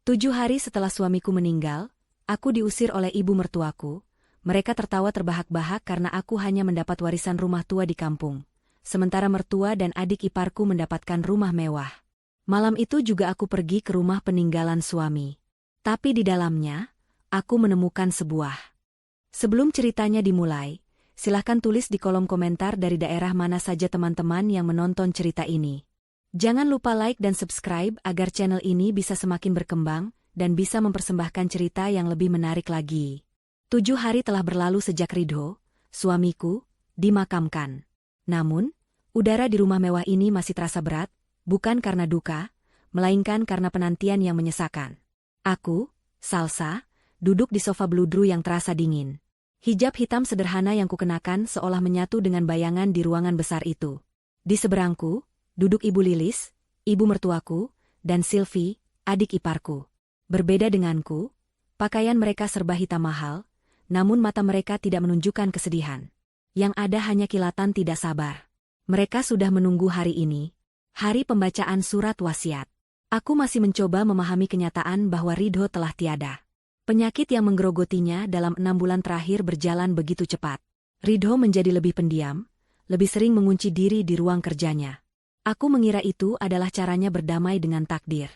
7 hari setelah suamiku meninggal, aku diusir oleh ibu mertuaku. Mereka tertawa terbahak-bahak karena aku hanya mendapat warisan rumah tua di kampung. Sementara mertua dan adik iparku mendapatkan rumah mewah. Malam itu juga aku pergi ke rumah peninggalan suami. Tapi di dalamnya, aku menemukan sebuah. Sebelum ceritanya dimulai, silahkan tulis di kolom komentar dari daerah mana saja teman-teman yang menonton cerita ini. Jangan lupa like dan subscribe agar channel ini bisa semakin berkembang dan bisa mempersembahkan cerita yang lebih menarik lagi. 7 hari telah berlalu sejak Ridho, suamiku, dimakamkan. Namun, udara di rumah mewah ini masih terasa berat, bukan karena duka, melainkan karena penantian yang menyesakan. Aku, Salsa, duduk di sofa beludru yang terasa dingin. Hijab hitam sederhana yang kukenakan seolah menyatu dengan bayangan di ruangan besar itu. Di seberangku, duduk Ibu Lilis, ibu mertuaku, dan Sylvie, adik iparku. Berbeda denganku, pakaian mereka serba hitam mahal, namun mata mereka tidak menunjukkan kesedihan. Yang ada hanya kilatan tidak sabar. Mereka sudah menunggu hari ini, hari pembacaan surat wasiat. Aku masih mencoba memahami kenyataan bahwa Ridho telah tiada. Penyakit yang menggerogotinya dalam 6 bulan terakhir berjalan begitu cepat. Ridho menjadi lebih pendiam, lebih sering mengunci diri di ruang kerjanya. Aku mengira itu adalah caranya berdamai dengan takdir.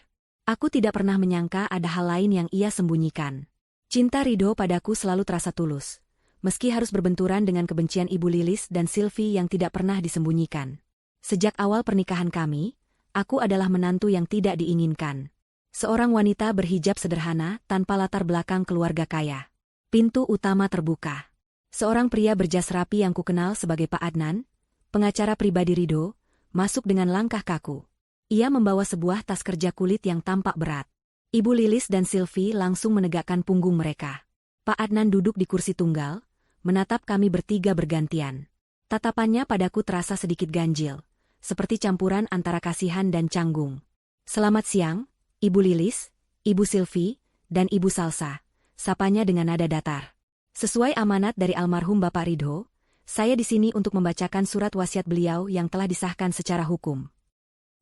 Aku tidak pernah menyangka ada hal lain yang ia sembunyikan. Cinta Ridho padaku selalu terasa tulus, meski harus berbenturan dengan kebencian Ibu Lilis dan Sylvie yang tidak pernah disembunyikan. Sejak awal pernikahan kami, aku adalah menantu yang tidak diinginkan. Seorang wanita berhijab sederhana tanpa latar belakang keluarga kaya. Pintu utama terbuka. Seorang pria berjas rapi yang kukenal sebagai Pak Adnan, pengacara pribadi Ridho, masuk dengan langkah kaku. Ia membawa sebuah tas kerja kulit yang tampak berat. Ibu Lilis dan Sylvie langsung menegakkan punggung mereka. Pak Adnan duduk di kursi tunggal, menatap kami bertiga bergantian. Tatapannya padaku terasa sedikit ganjil, seperti campuran antara kasihan dan canggung. "Selamat siang, Ibu Lilis, Ibu Sylvie, dan Ibu Salsa," sapanya dengan nada datar. "Sesuai amanat dari almarhum Bapak Ridho, saya di sini untuk membacakan surat wasiat beliau yang telah disahkan secara hukum."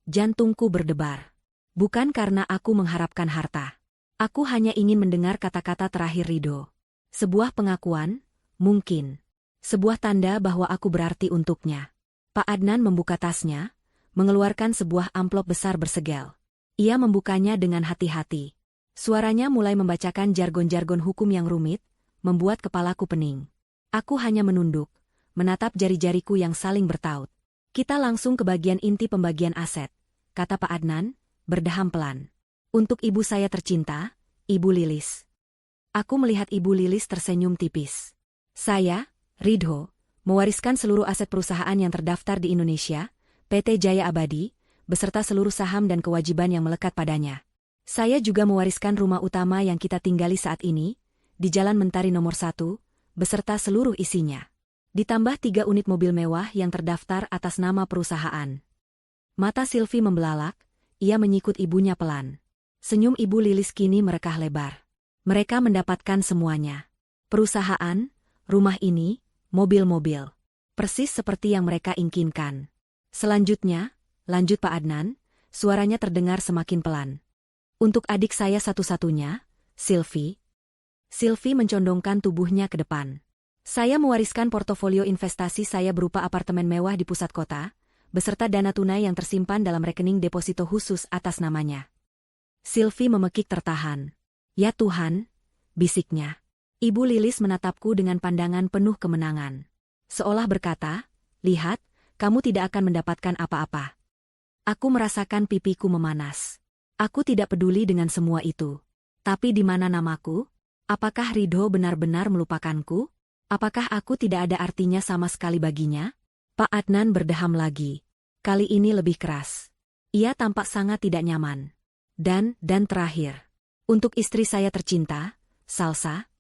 Jantungku berdebar. Bukan karena aku mengharapkan harta. Aku hanya ingin mendengar kata-kata terakhir Ridho. Sebuah pengakuan, mungkin. Sebuah tanda bahwa aku berarti untuknya. Pak Adnan membuka tasnya, mengeluarkan sebuah amplop besar bersegel. Ia membukanya dengan hati-hati. Suaranya mulai membacakan jargon-jargon hukum yang rumit, membuat kepalaku pening. Aku hanya menunduk, menatap jari-jariku yang saling bertaut. "Kita langsung ke bagian inti pembagian aset," kata Pak Adnan, berdeham pelan. "Untuk ibu saya tercinta, Ibu Lilis." Aku melihat Ibu Lilis tersenyum tipis. "Saya, Ridho, mewariskan seluruh aset perusahaan yang terdaftar di Indonesia, PT Jaya Abadi, beserta seluruh saham dan kewajiban yang melekat padanya. Saya juga mewariskan rumah utama yang kita tinggali saat ini, di Jalan Mentari nomor 1, beserta seluruh isinya. Ditambah 3 unit mobil mewah yang terdaftar atas nama perusahaan." Mata Sylvie membelalak, ia menyikut ibunya pelan. Senyum Ibu Lilis kini merekah lebar. Mereka mendapatkan semuanya. Perusahaan, rumah ini, mobil-mobil. Persis seperti yang mereka inginkan. "Selanjutnya," lanjut Pak Adnan, suaranya terdengar semakin pelan. "Untuk adik saya satu-satunya, Sylvie." Sylvie mencondongkan tubuhnya ke depan. "Saya mewariskan portofolio investasi saya berupa apartemen mewah di pusat kota, beserta dana tunai yang tersimpan dalam rekening deposito khusus atas namanya." Sylvie memekik tertahan. "Ya Tuhan," bisiknya. Ibu Lilis menatapku dengan pandangan penuh kemenangan. Seolah berkata, "Lihat, kamu tidak akan mendapatkan apa-apa." Aku merasakan pipiku memanas. Aku tidak peduli dengan semua itu. Tapi di mana namaku? Apakah Ridho benar-benar melupakanku? Apakah aku tidak ada artinya sama sekali baginya? Pak Adnan berdeham lagi. Kali ini lebih keras. Ia tampak sangat tidak nyaman. Dan terakhir. "Untuk istri saya tercinta, Salsa."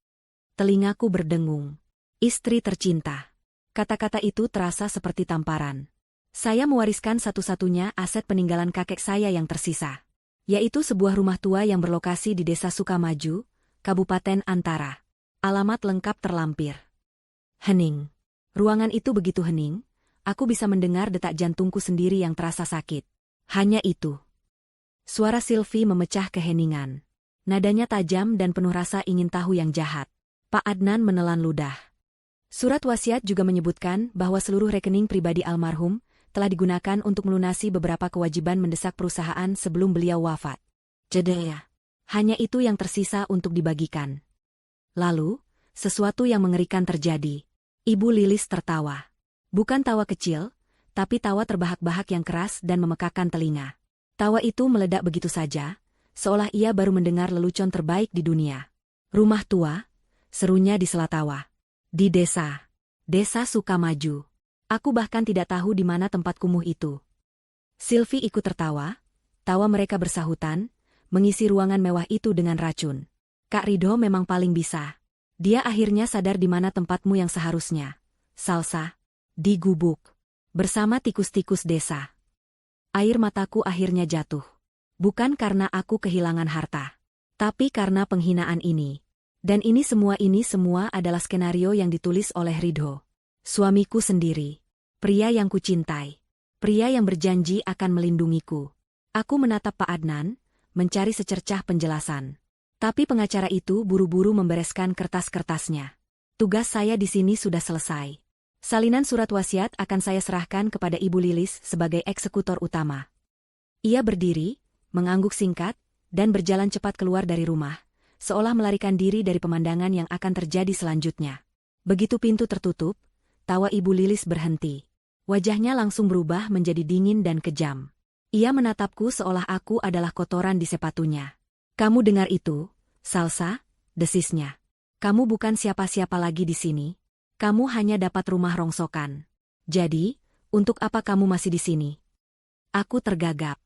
Telingaku berdengung. Istri tercinta. Kata-kata itu terasa seperti tamparan. Saya mewariskan satu-satunya aset peninggalan kakek saya yang tersisa, yaitu sebuah rumah tua yang berlokasi di Desa Sukamaju, Kabupaten Antara. Alamat lengkap terlampir. Hening. Ruangan itu begitu hening, aku bisa mendengar detak jantungku sendiri yang terasa sakit. Hanya itu. Suara Sylvie memecah keheningan. Nadanya tajam dan penuh rasa ingin tahu yang jahat. Pak Adnan menelan ludah. Surat wasiat juga menyebutkan bahwa seluruh rekening pribadi almarhum telah digunakan untuk melunasi beberapa kewajiban mendesak perusahaan sebelum beliau wafat. Jedaya. Hanya itu yang tersisa untuk dibagikan. Lalu, sesuatu yang mengerikan terjadi. Ibu Lilis tertawa. Bukan tawa kecil, tapi tawa terbahak-bahak yang keras dan memekakan telinga. Tawa itu meledak begitu saja, seolah ia baru mendengar lelucon terbaik di dunia. Rumah tua, serunya di sela tawa. Di desa. Desa Sukamaju. Aku bahkan tidak tahu di mana tempat kumuh itu. Sylvie ikut tertawa, tawa mereka bersahutan, mengisi ruangan mewah itu dengan racun. Kak Ridho memang paling bisa. Dia akhirnya sadar di mana tempatmu yang seharusnya. Salsa. Di gubuk. Bersama tikus-tikus desa. Air mataku akhirnya jatuh. Bukan karena aku kehilangan harta. Tapi karena penghinaan ini. Dan ini semua adalah skenario yang ditulis oleh Ridho. Suamiku sendiri. Pria yang kucintai. Pria yang berjanji akan melindungiku. Aku menatap Pak Adnan, mencari secercah penjelasan. Tapi pengacara itu buru-buru membereskan kertas-kertasnya. Tugas saya di sini sudah selesai. Salinan surat wasiat akan saya serahkan kepada Ibu Lilis sebagai eksekutor utama. Ia berdiri, mengangguk singkat, dan berjalan cepat keluar dari rumah, seolah melarikan diri dari pemandangan yang akan terjadi selanjutnya. Begitu pintu tertutup, tawa Ibu Lilis berhenti. Wajahnya langsung berubah menjadi dingin dan kejam. Ia menatapku seolah aku adalah kotoran di sepatunya. Kamu dengar itu, Salsa, desisnya. Kamu bukan siapa-siapa lagi di sini. Kamu hanya dapat rumah rongsokan. Jadi, untuk apa kamu masih di sini? Aku tergagap.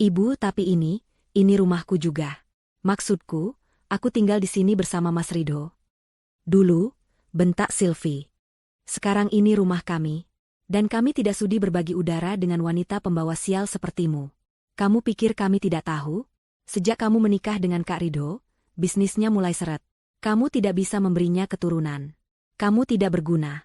Ibu, tapi ini rumahku juga. Maksudku, aku tinggal di sini bersama Mas Ridho. Dulu, bentak Sylvie. Sekarang ini rumah kami. Dan kami tidak sudi berbagi udara dengan wanita pembawa sial sepertimu. Kamu pikir kami tidak tahu? Sejak kamu menikah dengan Kak Ridho, bisnisnya mulai seret. Kamu tidak bisa memberinya keturunan. Kamu tidak berguna.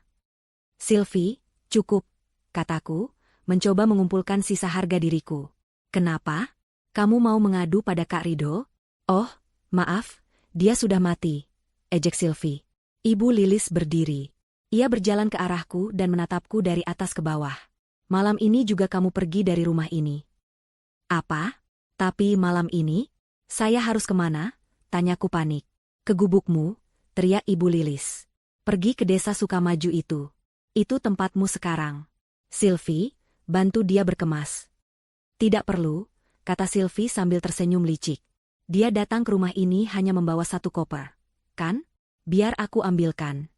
Sylvie, cukup, kataku, mencoba mengumpulkan sisa harga diriku. Kenapa? Kamu mau mengadu pada Kak Ridho? Oh, maaf, dia sudah mati, ejek Sylvie. Ibu Lilis berdiri. Ia berjalan ke arahku dan menatapku dari atas ke bawah. Malam ini juga kamu pergi dari rumah ini. Apa? Tapi malam ini? Saya harus kemana? Tanyaku panik. Ke gubukmu, teriak Ibu Lilis. Pergi ke desa Sukamaju itu. Itu tempatmu sekarang. Sylvie, bantu dia berkemas. Tidak perlu, kata Sylvie sambil tersenyum licik. Dia datang ke rumah ini hanya membawa satu koper. Kan? Biar aku ambilkan.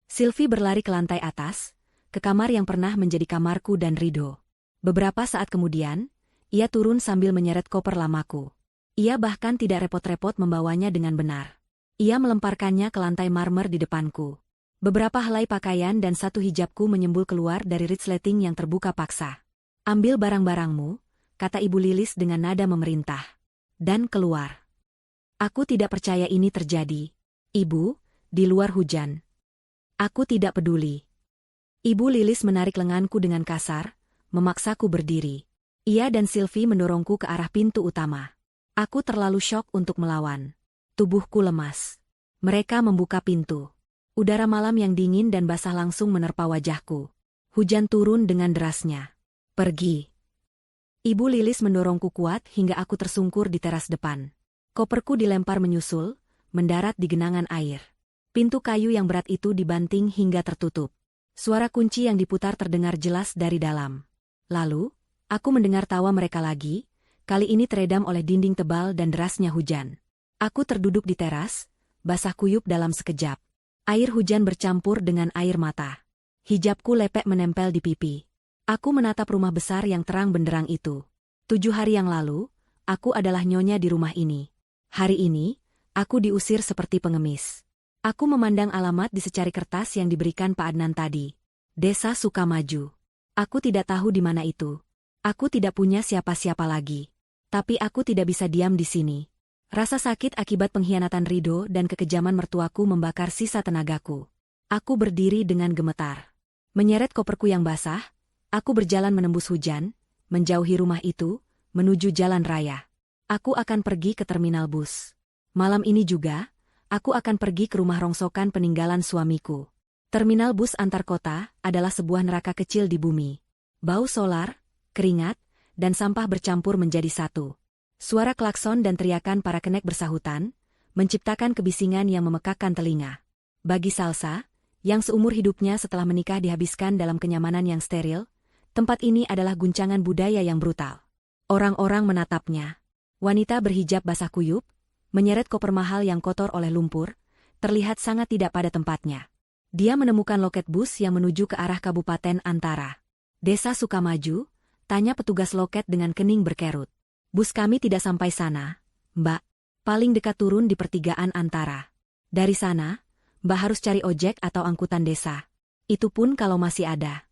Sylvie berlari ke lantai atas, ke kamar yang pernah menjadi kamarku dan Ridho. Beberapa saat kemudian, ia turun sambil menyeret koper lamaku. Ia bahkan tidak repot-repot membawanya dengan benar. Ia melemparkannya ke lantai marmer di depanku. Beberapa helai pakaian dan satu hijabku menyembul keluar dari resleting yang terbuka paksa. Ambil barang-barangmu, kata Ibu Lilis dengan nada memerintah. Dan keluar. Aku tidak percaya ini terjadi. Ibu, di luar hujan. Aku tidak peduli. Ibu Lilis menarik lenganku dengan kasar, memaksaku berdiri. Ia dan Sylvie mendorongku ke arah pintu utama. Aku terlalu syok untuk melawan. Tubuhku lemas. Mereka membuka pintu. Udara malam yang dingin dan basah langsung menerpa wajahku. Hujan turun dengan derasnya. Pergi. Ibu Lilis mendorongku kuat hingga aku tersungkur di teras depan. Koperku dilempar menyusul, mendarat di genangan air. Pintu kayu yang berat itu dibanting hingga tertutup. Suara kunci yang diputar terdengar jelas dari dalam. Lalu, aku mendengar tawa mereka lagi, kali ini teredam oleh dinding tebal dan derasnya hujan. Aku terduduk di teras, basah kuyup dalam sekejap. Air hujan bercampur dengan air mata. Hijabku lepek menempel di pipi. Aku menatap rumah besar yang terang benderang itu. 7 hari yang lalu, aku adalah nyonya di rumah ini. Hari ini, aku diusir seperti pengemis. Aku memandang alamat di secari kertas yang diberikan Pak Adnan tadi. Desa Sukamaju. Aku tidak tahu di mana itu. Aku tidak punya siapa-siapa lagi. Tapi aku tidak bisa diam di sini. Rasa sakit akibat pengkhianatan Ridho dan kekejaman mertuaku membakar sisa tenagaku. Aku berdiri dengan gemetar. Menyeret koperku yang basah, aku berjalan menembus hujan, menjauhi rumah itu, menuju jalan raya. Aku akan pergi ke terminal bus. Malam ini juga, aku akan pergi ke rumah rongsokan peninggalan suamiku. Terminal bus antar kota adalah sebuah neraka kecil di bumi. Bau solar, keringat, dan sampah bercampur menjadi satu. Suara klakson dan teriakan para kenek bersahutan, menciptakan kebisingan yang memekakkan telinga. Bagi Salsa, yang seumur hidupnya setelah menikah dihabiskan dalam kenyamanan yang steril, tempat ini adalah guncangan budaya yang brutal. Orang-orang menatapnya. Wanita berhijab basah kuyup, menyeret koper mahal yang kotor oleh lumpur, terlihat sangat tidak pada tempatnya. Dia menemukan loket bus yang menuju ke arah Kabupaten Antara. Desa Sukamaju, tanya petugas loket dengan kening berkerut. Bus kami tidak sampai sana, Mbak. Paling dekat turun di pertigaan Antara. Dari sana, Mbak harus cari ojek atau angkutan desa. Itu pun kalau masih ada.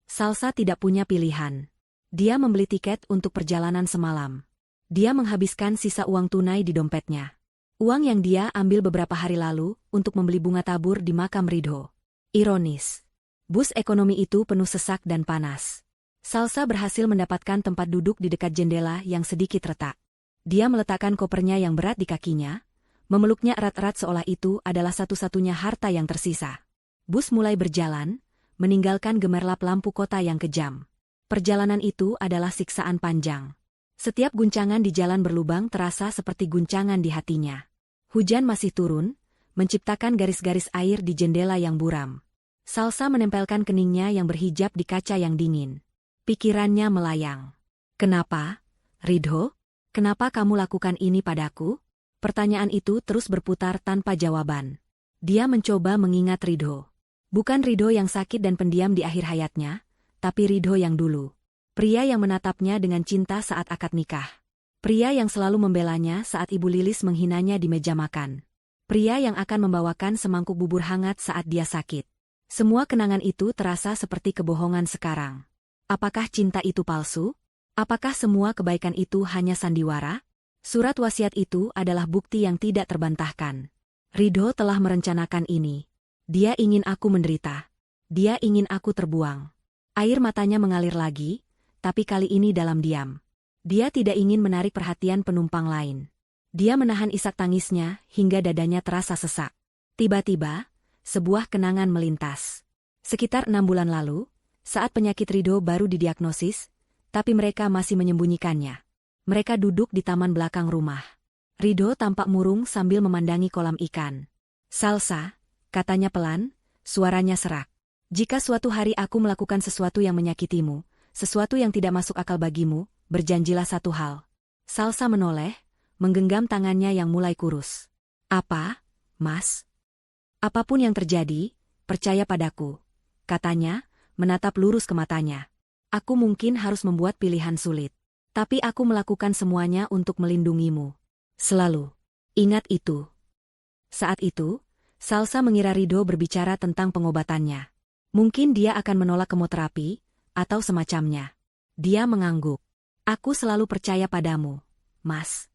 Salsa tidak punya pilihan. Dia membeli tiket untuk perjalanan semalam. Dia menghabiskan sisa uang tunai di dompetnya. Uang yang dia ambil beberapa hari lalu untuk membeli bunga tabur di makam Ridho. Ironis. Bus ekonomi itu penuh sesak dan panas. Salsa berhasil mendapatkan tempat duduk di dekat jendela yang sedikit retak. Dia meletakkan kopernya yang berat di kakinya, memeluknya erat-erat seolah itu adalah satu-satunya harta yang tersisa. Bus mulai berjalan, meninggalkan gemerlap lampu kota yang kejam. Perjalanan itu adalah siksaan panjang. Setiap guncangan di jalan berlubang terasa seperti guncangan di hatinya. Hujan masih turun, menciptakan garis-garis air di jendela yang buram. Salsa menempelkan keningnya yang berhijab di kaca yang dingin. Pikirannya melayang. Kenapa, Ridho? Kenapa kamu lakukan ini padaku? Pertanyaan itu terus berputar tanpa jawaban. Dia mencoba mengingat Ridho. Bukan Ridho yang sakit dan pendiam di akhir hayatnya, tapi Ridho yang dulu. Pria yang menatapnya dengan cinta saat akad nikah. Pria yang selalu membelanya saat Ibu Lilis menghinanya di meja makan. Pria yang akan membawakan semangkuk bubur hangat saat dia sakit. Semua kenangan itu terasa seperti kebohongan sekarang. Apakah cinta itu palsu? Apakah semua kebaikan itu hanya sandiwara? Surat wasiat itu adalah bukti yang tidak terbantahkan. Ridho telah merencanakan ini. Dia ingin aku menderita. Dia ingin aku terbuang. Air matanya mengalir lagi, tapi kali ini dalam diam. Dia tidak ingin menarik perhatian penumpang lain. Dia menahan isak tangisnya hingga dadanya terasa sesak. Tiba-tiba, sebuah kenangan melintas. Sekitar 6 bulan lalu, saat penyakit Ridho baru didiagnosis, tapi mereka masih menyembunyikannya. Mereka duduk di taman belakang rumah. Ridho tampak murung sambil memandangi kolam ikan. Salsa, katanya pelan, suaranya serak. Jika suatu hari aku melakukan sesuatu yang menyakitimu, sesuatu yang tidak masuk akal bagimu, berjanjilah satu hal. Salsa menoleh, menggenggam tangannya yang mulai kurus. Apa, Mas? Apapun yang terjadi, percaya padaku, katanya, menatap lurus ke matanya. Aku mungkin harus membuat pilihan sulit. Tapi aku melakukan semuanya untuk melindungimu. Selalu. Ingat itu. Saat itu, Salsa mengira Ridho berbicara tentang pengobatannya. Mungkin dia akan menolak kemoterapi, atau semacamnya. Dia mengangguk. Aku selalu percaya padamu, Mas.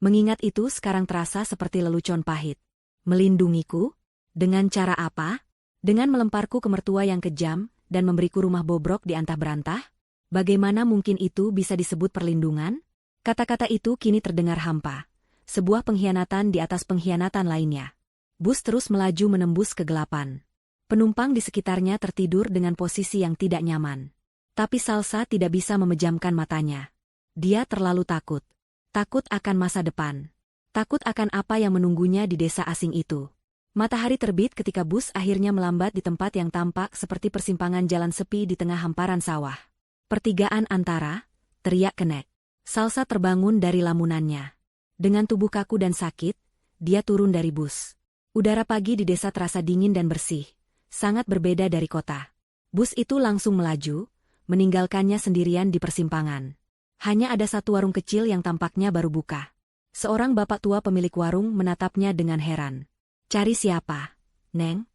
Mengingat itu sekarang terasa seperti lelucon pahit. Melindungiku? Dengan cara apa? Dengan melemparku ke mertua yang kejam, dan memberiku rumah bobrok di antah berantah? Bagaimana mungkin itu bisa disebut perlindungan? Kata-kata itu kini terdengar hampa. Sebuah pengkhianatan di atas pengkhianatan lainnya. Bus terus melaju menembus kegelapan. Penumpang di sekitarnya tertidur dengan posisi yang tidak nyaman. Tapi Salsa tidak bisa memejamkan matanya. Dia terlalu takut. Takut akan masa depan. Takut akan apa yang menunggunya di desa asing itu. Matahari terbit ketika bus akhirnya melambat di tempat yang tampak seperti persimpangan jalan sepi di tengah hamparan sawah. Pertigaan Antara, teriak Kenek. Salsa terbangun dari lamunannya. Dengan tubuh kaku dan sakit, dia turun dari bus. Udara pagi di desa terasa dingin dan bersih, sangat berbeda dari kota. Bus itu langsung melaju, meninggalkannya sendirian di persimpangan. Hanya ada satu warung kecil yang tampaknya baru buka. Seorang bapak tua pemilik warung menatapnya dengan heran. Cari siapa, Neng?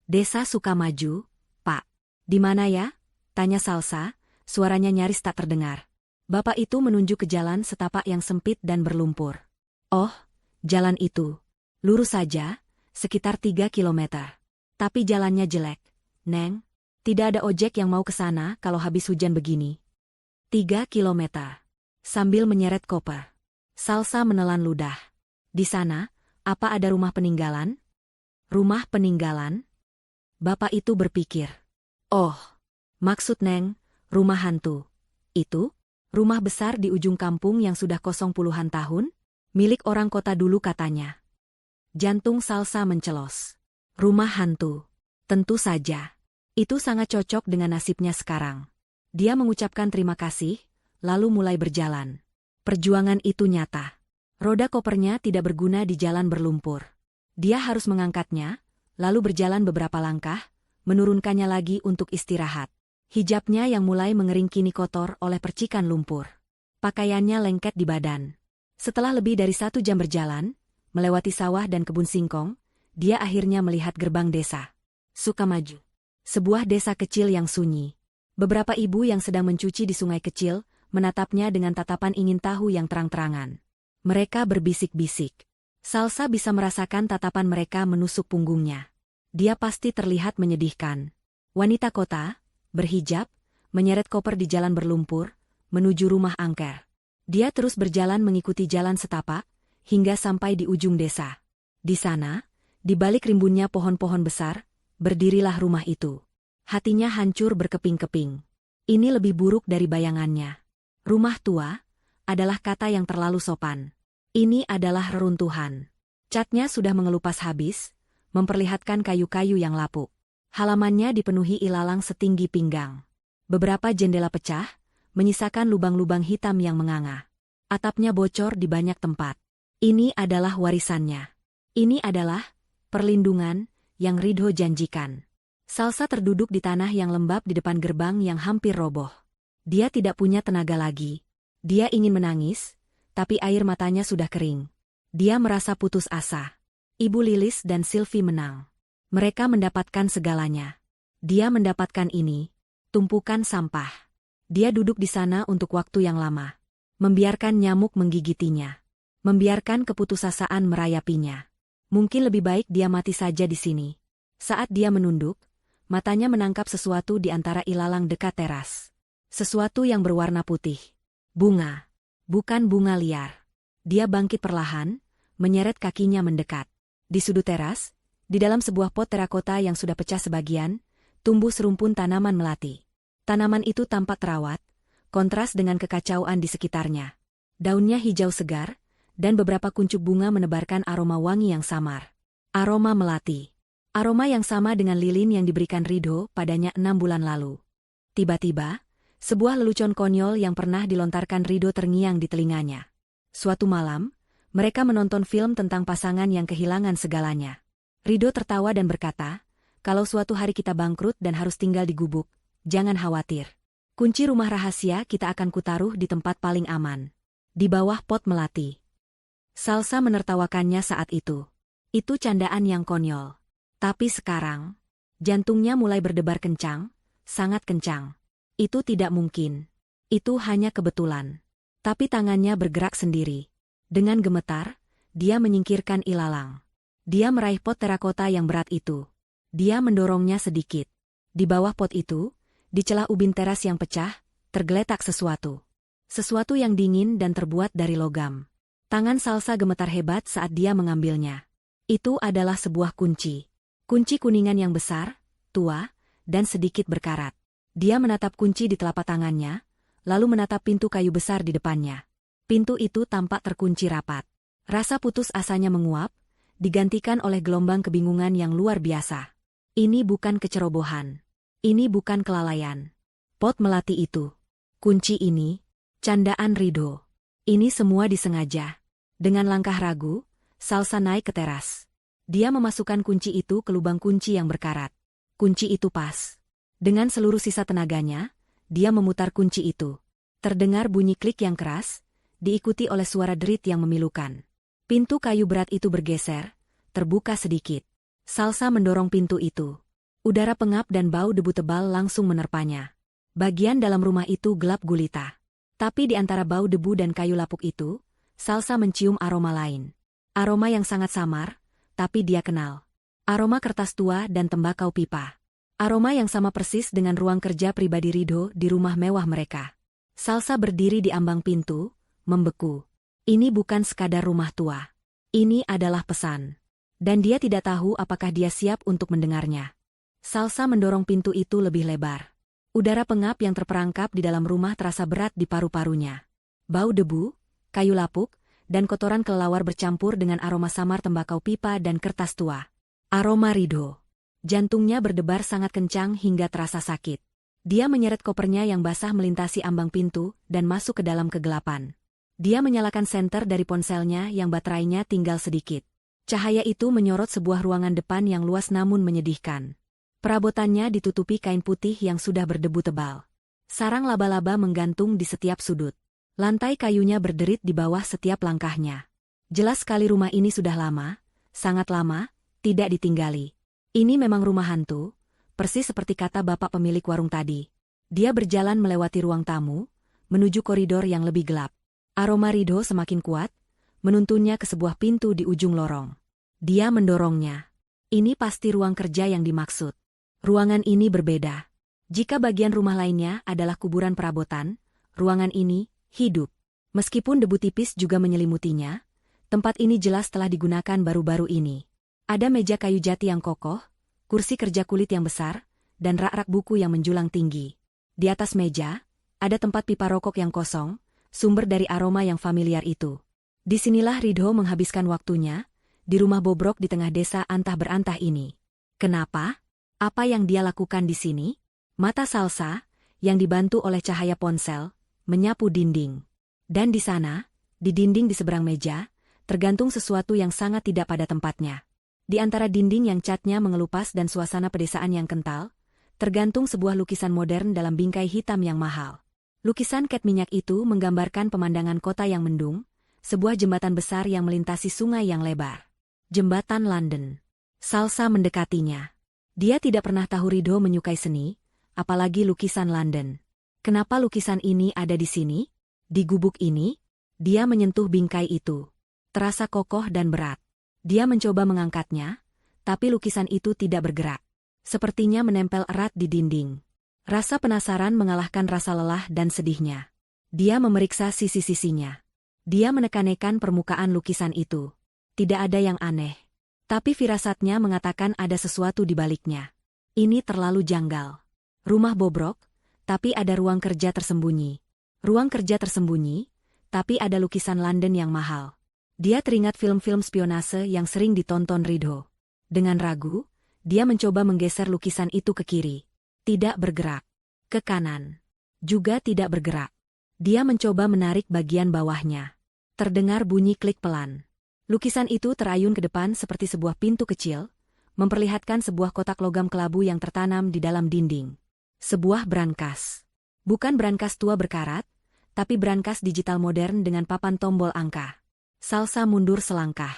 Desa Sukamaju, Pak. Di mana ya? Tanya Salsa, suaranya nyaris tak terdengar. Bapak itu menunjuk ke jalan setapak yang sempit dan berlumpur. Oh, jalan itu. Lurus saja, sekitar 3 kilometer. Tapi jalannya jelek, Neng. Tidak ada ojek yang mau ke sana kalau habis hujan begini. 3 kilometer. Sambil menyeret koper. Salsa menelan ludah. Di sana, apa ada rumah peninggalan? Rumah peninggalan? Bapak itu berpikir. Oh, maksud Neng, rumah hantu. Itu? Rumah besar di ujung kampung yang sudah kosong puluhan tahun? Milik orang kota dulu katanya. Jantung Salsa mencelos. Rumah hantu. Tentu saja. Itu sangat cocok dengan nasibnya sekarang. Dia mengucapkan terima kasih, lalu mulai berjalan. Perjuangan itu nyata. Roda kopernya tidak berguna di jalan berlumpur. Dia harus mengangkatnya, lalu berjalan beberapa langkah, menurunkannya lagi untuk istirahat. Hijabnya yang mulai mengering kini kotor oleh percikan lumpur. Pakaiannya lengket di badan. Setelah lebih dari 1 jam berjalan, melewati sawah dan kebun singkong, dia akhirnya melihat gerbang desa. Sukamaju. Sebuah desa kecil yang sunyi. Beberapa ibu yang sedang mencuci di sungai kecil, menatapnya dengan tatapan ingin tahu yang terang-terangan. Mereka berbisik-bisik. Salsa bisa merasakan tatapan mereka menusuk punggungnya. Dia pasti terlihat menyedihkan. Wanita kota, berhijab, menyeret koper di jalan berlumpur, menuju rumah angker. Dia terus berjalan mengikuti jalan setapak, hingga sampai di ujung desa. Di sana, di balik rimbunnya pohon-pohon besar, berdirilah rumah itu. Hatinya hancur berkeping-keping. Ini lebih buruk dari bayangannya. Rumah tua adalah kata yang terlalu sopan. Ini adalah reruntuhan. Catnya sudah mengelupas habis, memperlihatkan kayu-kayu yang lapuk. Halamannya dipenuhi ilalang setinggi pinggang. Beberapa jendela pecah, menyisakan lubang-lubang hitam yang menganga. Atapnya bocor di banyak tempat. Ini adalah warisannya. Ini adalah perlindungan yang Ridho janjikan. Salsa terduduk di tanah yang lembab di depan gerbang yang hampir roboh. Dia tidak punya tenaga lagi. Dia ingin menangis, tapi air matanya sudah kering. Dia merasa putus asa. Ibu Lilis dan Sylvie menang. Mereka mendapatkan segalanya. Dia mendapatkan ini, tumpukan sampah. Dia duduk di sana untuk waktu yang lama. Membiarkan nyamuk menggigitinya. Membiarkan keputusasaan merayapinya. Mungkin lebih baik dia mati saja di sini. Saat dia menunduk, matanya menangkap sesuatu di antara ilalang dekat teras. Sesuatu yang berwarna putih. Bunga. Bukan bunga liar. Dia bangkit perlahan, menyeret kakinya mendekat. Di sudut teras, di dalam sebuah pot terakota yang sudah pecah sebagian, tumbuh serumpun tanaman melati. Tanaman itu tampak terawat, kontras dengan kekacauan di sekitarnya. Daunnya hijau segar, dan beberapa kuncup bunga menebarkan aroma wangi yang samar. Aroma melati. Aroma yang sama dengan lilin yang diberikan Ridho padanya 6 bulan lalu. Tiba-tiba, sebuah lelucon konyol yang pernah dilontarkan Ridho terngiang di telinganya. Suatu malam, mereka menonton film tentang pasangan yang kehilangan segalanya. Ridho tertawa dan berkata, kalau suatu hari kita bangkrut dan harus tinggal di gubuk, jangan khawatir. Kunci rumah rahasia kita akan kutaruh di tempat paling aman. Di bawah pot melati. Salsa menertawakannya saat itu. Itu candaan yang konyol. Tapi sekarang, jantungnya mulai berdebar kencang, sangat kencang. Itu tidak mungkin. Itu hanya kebetulan. Tapi tangannya bergerak sendiri. Dengan gemetar, dia menyingkirkan ilalang. Dia meraih pot terakota yang berat itu. Dia mendorongnya sedikit. Di bawah pot itu, di celah ubin teras yang pecah, tergeletak sesuatu. Sesuatu yang dingin dan terbuat dari logam. Tangan Salsa gemetar hebat saat dia mengambilnya. Itu adalah sebuah kunci. Kunci kuningan yang besar, tua, dan sedikit berkarat. Dia menatap kunci di telapak tangannya, lalu menatap pintu kayu besar di depannya. Pintu itu tampak terkunci rapat. Rasa putus asanya menguap, digantikan oleh gelombang kebingungan yang luar biasa. Ini bukan kecerobohan. Ini bukan kelalaian. Pot melati itu. Kunci ini. Candaan Ridho. Ini semua disengaja. Dengan langkah ragu, Salsa naik ke teras. Dia memasukkan kunci itu ke lubang kunci yang berkarat. Kunci itu pas. Dengan seluruh sisa tenaganya, dia memutar kunci itu. Terdengar bunyi klik yang keras, diikuti oleh suara derit yang memilukan. Pintu kayu berat itu bergeser, terbuka sedikit. Salsa mendorong pintu itu. Udara pengap dan bau debu tebal langsung menerpanya. Bagian dalam rumah itu gelap gulita. Tapi di antara bau debu dan kayu lapuk itu, Salsa mencium aroma lain. Aroma yang sangat samar, tapi dia kenal. Aroma kertas tua dan tembakau pipa. Aroma yang sama persis dengan ruang kerja pribadi Ridho di rumah mewah mereka. Salsa berdiri di ambang pintu, membeku. Ini bukan sekadar rumah tua. Ini adalah pesan. Dan dia tidak tahu apakah dia siap untuk mendengarnya. Salsa mendorong pintu itu lebih lebar. Udara pengap yang terperangkap di dalam rumah terasa berat di paru-parunya. Bau debu, kayu lapuk, dan kotoran kelelawar bercampur dengan aroma samar tembakau pipa dan kertas tua. Aroma Ridho. Jantungnya berdebar sangat kencang hingga terasa sakit. Dia menyeret kopernya yang basah melintasi ambang pintu dan masuk ke dalam kegelapan. Dia menyalakan senter dari ponselnya yang baterainya tinggal sedikit. Cahaya itu menyorot sebuah ruangan depan yang luas namun menyedihkan. Perabotannya ditutupi kain putih yang sudah berdebu tebal. Sarang laba-laba menggantung di setiap sudut. Lantai kayunya berderit di bawah setiap langkahnya. Jelas sekali rumah ini sudah lama, sangat lama, tidak ditinggali. Ini memang rumah hantu, persis seperti kata bapak pemilik warung tadi. Dia berjalan melewati ruang tamu, menuju koridor yang lebih gelap. Aroma Ridho semakin kuat, menuntunnya ke sebuah pintu di ujung lorong. Dia mendorongnya. Ini pasti ruang kerja yang dimaksud. Ruangan ini berbeda. Jika bagian rumah lainnya adalah kuburan perabotan, ruangan ini hidup. Meskipun debu tipis juga menyelimutinya, tempat ini jelas telah digunakan baru-baru ini. Ada meja kayu jati yang kokoh, kursi kerja kulit yang besar, dan rak-rak buku yang menjulang tinggi. Di atas meja, ada tempat pipa rokok yang kosong, sumber dari aroma yang familiar itu. Disinilah Ridho menghabiskan waktunya, di rumah bobrok di tengah desa antah berantah ini. Kenapa? Apa yang dia lakukan di sini? Mata Salsa, yang dibantu oleh cahaya ponsel, menyapu dinding. Dan di sana, di dinding di seberang meja, tergantung sesuatu yang sangat tidak pada tempatnya. Di antara dinding yang catnya mengelupas dan suasana pedesaan yang kental, tergantung sebuah lukisan modern dalam bingkai hitam yang mahal. Lukisan cat minyak itu menggambarkan pemandangan kota yang mendung, sebuah jembatan besar yang melintasi sungai yang lebar. Jembatan London. Salsa mendekatinya. Dia tidak pernah tahu Ridho menyukai seni, apalagi lukisan London. Kenapa lukisan ini ada di sini? Di gubuk ini? Dia menyentuh bingkai itu. Terasa kokoh dan berat. Dia mencoba mengangkatnya, tapi lukisan itu tidak bergerak. Sepertinya menempel erat di dinding. Rasa penasaran mengalahkan rasa lelah dan sedihnya. Dia memeriksa sisi-sisinya. Dia menekan-nekan permukaan lukisan itu. Tidak ada yang aneh. Tapi firasatnya mengatakan ada sesuatu di baliknya. Ini terlalu janggal. Rumah bobrok, tapi ada ruang kerja tersembunyi. Ruang kerja tersembunyi, tapi ada lukisan London yang mahal. Dia teringat film-film spionase yang sering ditonton Ridho. Dengan ragu, dia mencoba menggeser lukisan itu ke kiri. Tidak bergerak. Ke kanan. Juga tidak bergerak. Dia mencoba menarik bagian bawahnya. Terdengar bunyi klik pelan. Lukisan itu terayun ke depan seperti sebuah pintu kecil, memperlihatkan sebuah kotak logam kelabu yang tertanam di dalam dinding. Sebuah brankas. Bukan brankas tua berkarat, tapi brankas digital modern dengan papan tombol angka. Salsa mundur selangkah.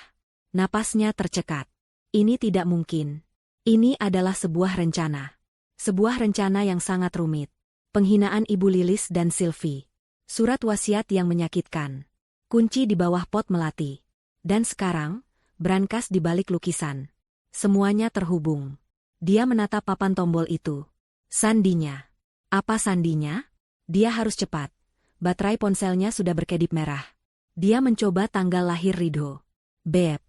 Napasnya tercekat. Ini tidak mungkin. Ini adalah sebuah rencana. Sebuah rencana yang sangat rumit. Penghinaan Ibu Lilis dan Sylvie. Surat wasiat yang menyakitkan. Kunci di bawah pot melati. Dan sekarang, brankas di balik lukisan. Semuanya terhubung. Dia menatap papan tombol itu. Sandinya. Apa sandinya? Dia harus cepat. Baterai ponselnya sudah berkedip merah. Dia mencoba tanggal lahir Ridho. Beb.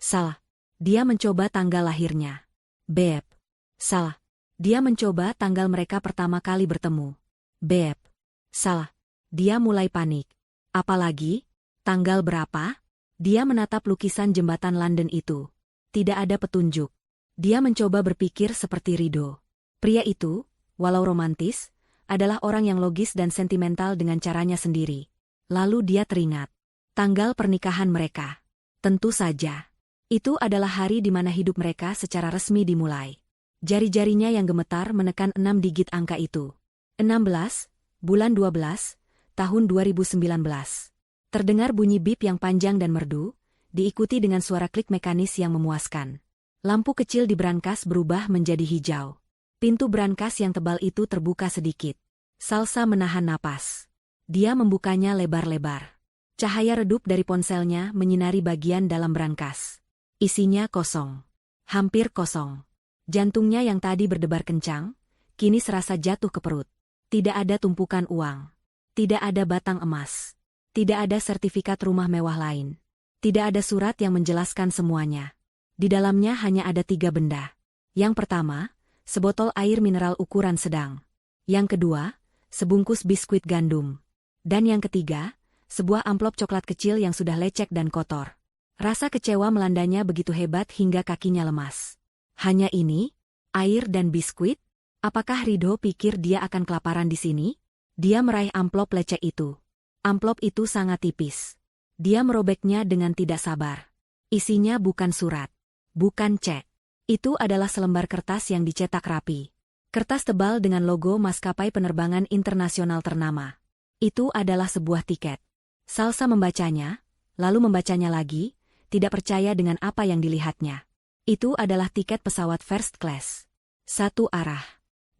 Salah. Dia mencoba tanggal lahirnya. Beb. Salah. Dia mencoba tanggal mereka pertama kali bertemu. Beb. Salah. Dia mulai panik. Apalagi? Tanggal berapa? Dia menatap lukisan jembatan London itu. Tidak ada petunjuk. Dia mencoba berpikir seperti Ridho. Pria itu, walau romantis, adalah orang yang logis dan sentimental dengan caranya sendiri. Lalu dia teringat. Tanggal pernikahan mereka. Tentu saja. Itu adalah hari di mana hidup mereka secara resmi dimulai. Jari-jarinya yang gemetar menekan 6 digit angka itu. 16, bulan 12, tahun 2019. Terdengar bunyi bip yang panjang dan merdu, diikuti dengan suara klik mekanis yang memuaskan. Lampu kecil di brankas berubah menjadi hijau. Pintu brankas yang tebal itu terbuka sedikit. Salsa menahan napas. Dia membukanya lebar-lebar. Cahaya redup dari ponselnya menyinari bagian dalam brankas. Isinya kosong. Hampir kosong. Jantungnya yang tadi berdebar kencang, kini serasa jatuh ke perut. Tidak ada tumpukan uang. Tidak ada batang emas. Tidak ada sertifikat rumah mewah lain. Tidak ada surat yang menjelaskan semuanya. Di dalamnya hanya ada 3 benda. Yang pertama, sebotol air mineral ukuran sedang. Yang kedua, sebungkus biskuit gandum. Dan yang ketiga, sebuah amplop coklat kecil yang sudah lecek dan kotor. Rasa kecewa melandanya begitu hebat hingga kakinya lemas. Hanya ini? Air dan biskuit? Apakah Ridho pikir dia akan kelaparan di sini? Dia meraih amplop lecek itu. Amplop itu sangat tipis. Dia merobeknya dengan tidak sabar. Isinya bukan surat. Bukan cek. Itu adalah selembar kertas yang dicetak rapi. Kertas tebal dengan logo maskapai penerbangan internasional ternama. Itu adalah sebuah tiket. Salsa membacanya, lalu membacanya lagi, tidak percaya dengan apa yang dilihatnya. Itu adalah tiket pesawat first class. Satu arah.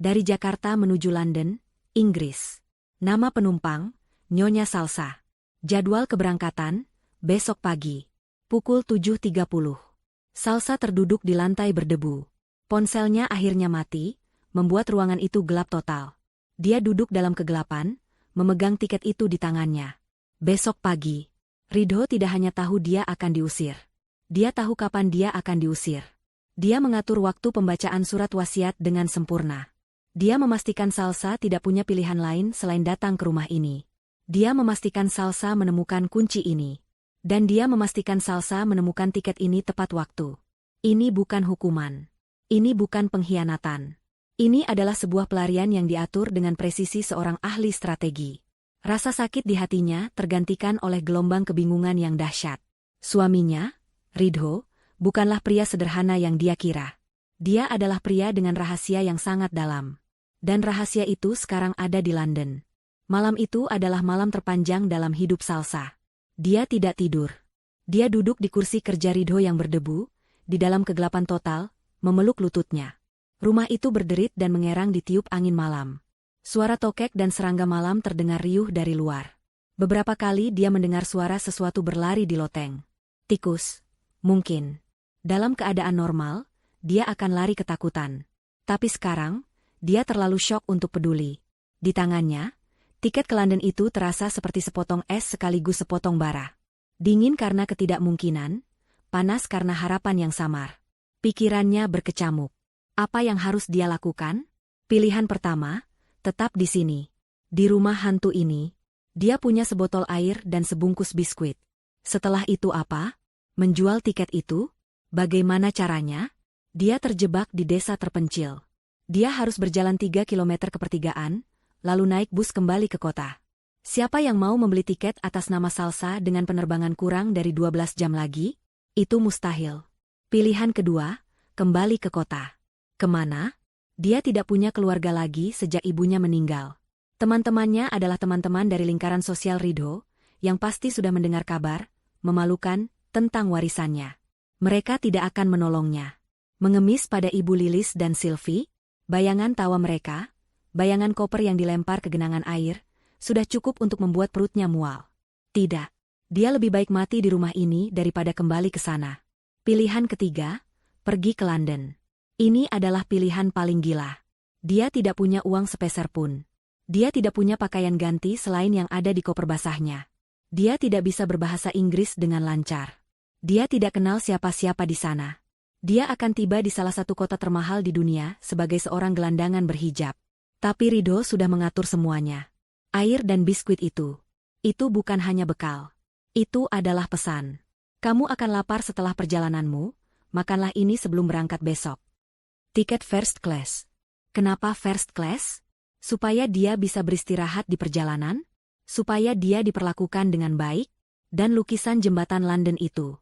Dari Jakarta menuju London, Inggris. Nama penumpang, Nyonya Salsa. Jadwal keberangkatan, besok pagi. Pukul 7.30. Salsa terduduk di lantai berdebu. Ponselnya akhirnya mati, membuat ruangan itu gelap total. Dia duduk dalam kegelapan, memegang tiket itu di tangannya. Besok pagi. Ridho tidak hanya tahu dia akan diusir. Dia tahu kapan dia akan diusir. Dia mengatur waktu pembacaan surat wasiat dengan sempurna. Dia memastikan Salsa tidak punya pilihan lain selain datang ke rumah ini. Dia memastikan Salsa menemukan kunci ini. Dan dia memastikan Salsa menemukan tiket ini tepat waktu. Ini bukan hukuman. Ini bukan pengkhianatan. Ini adalah sebuah pelarian yang diatur dengan presisi seorang ahli strategi. Rasa sakit di hatinya tergantikan oleh gelombang kebingungan yang dahsyat. Suaminya, Ridho, bukanlah pria sederhana yang dia kira. Dia adalah pria dengan rahasia yang sangat dalam. Dan rahasia itu sekarang ada di London. Malam itu adalah malam terpanjang dalam hidup Salsa. Dia tidak tidur. Dia duduk di kursi kerja Ridho yang berdebu, di dalam kegelapan total, memeluk lututnya. Rumah itu berderit dan mengerang ditiup angin malam. Suara tokek dan serangga malam terdengar riuh dari luar. Beberapa kali dia mendengar suara sesuatu berlari di loteng. Tikus. Mungkin. Dalam keadaan normal, dia akan lari ketakutan. Tapi sekarang, dia terlalu syok untuk peduli. Di tangannya, tiket ke London itu terasa seperti sepotong es sekaligus sepotong bara. Dingin karena ketidakmungkinan, panas karena harapan yang samar. Pikirannya berkecamuk. Apa yang harus dia lakukan? Pilihan pertama, tetap di sini. Di rumah hantu ini, dia punya sebotol air dan sebungkus biskuit. Setelah itu apa? Menjual tiket itu? Bagaimana caranya? Dia terjebak di desa terpencil. Dia harus berjalan 3 kilometer ke pertigaan, lalu naik bus kembali ke kota. Siapa yang mau membeli tiket atas nama Salsa dengan penerbangan kurang dari 12 jam lagi? Itu mustahil. Pilihan kedua, kembali ke kota. Kemana? Dia tidak punya keluarga lagi sejak ibunya meninggal. Teman-temannya adalah teman-teman dari lingkaran sosial Ridho, yang pasti sudah mendengar kabar, memalukan, tentang warisannya. Mereka tidak akan menolongnya. Mengemis pada Ibu Lilis dan Sylvie, bayangan tawa mereka, bayangan koper yang dilempar ke genangan air, sudah cukup untuk membuat perutnya mual. Tidak. Dia lebih baik mati di rumah ini daripada kembali ke sana. Pilihan ketiga, pergi ke London. Ini adalah pilihan paling gila. Dia tidak punya uang sepeser pun. Dia tidak punya pakaian ganti selain yang ada di koper basahnya. Dia tidak bisa berbahasa Inggris dengan lancar. Dia tidak kenal siapa-siapa di sana. Dia akan tiba di salah satu kota termahal di dunia sebagai seorang gelandangan berhijab. Tapi Ridho sudah mengatur semuanya. Air dan biskuit itu bukan hanya bekal. Itu adalah pesan. Kamu akan lapar setelah perjalananmu, makanlah ini sebelum berangkat besok. Tiket first class. Kenapa first class? Supaya dia bisa beristirahat di perjalanan? Supaya dia diperlakukan dengan baik? Dan lukisan jembatan London itu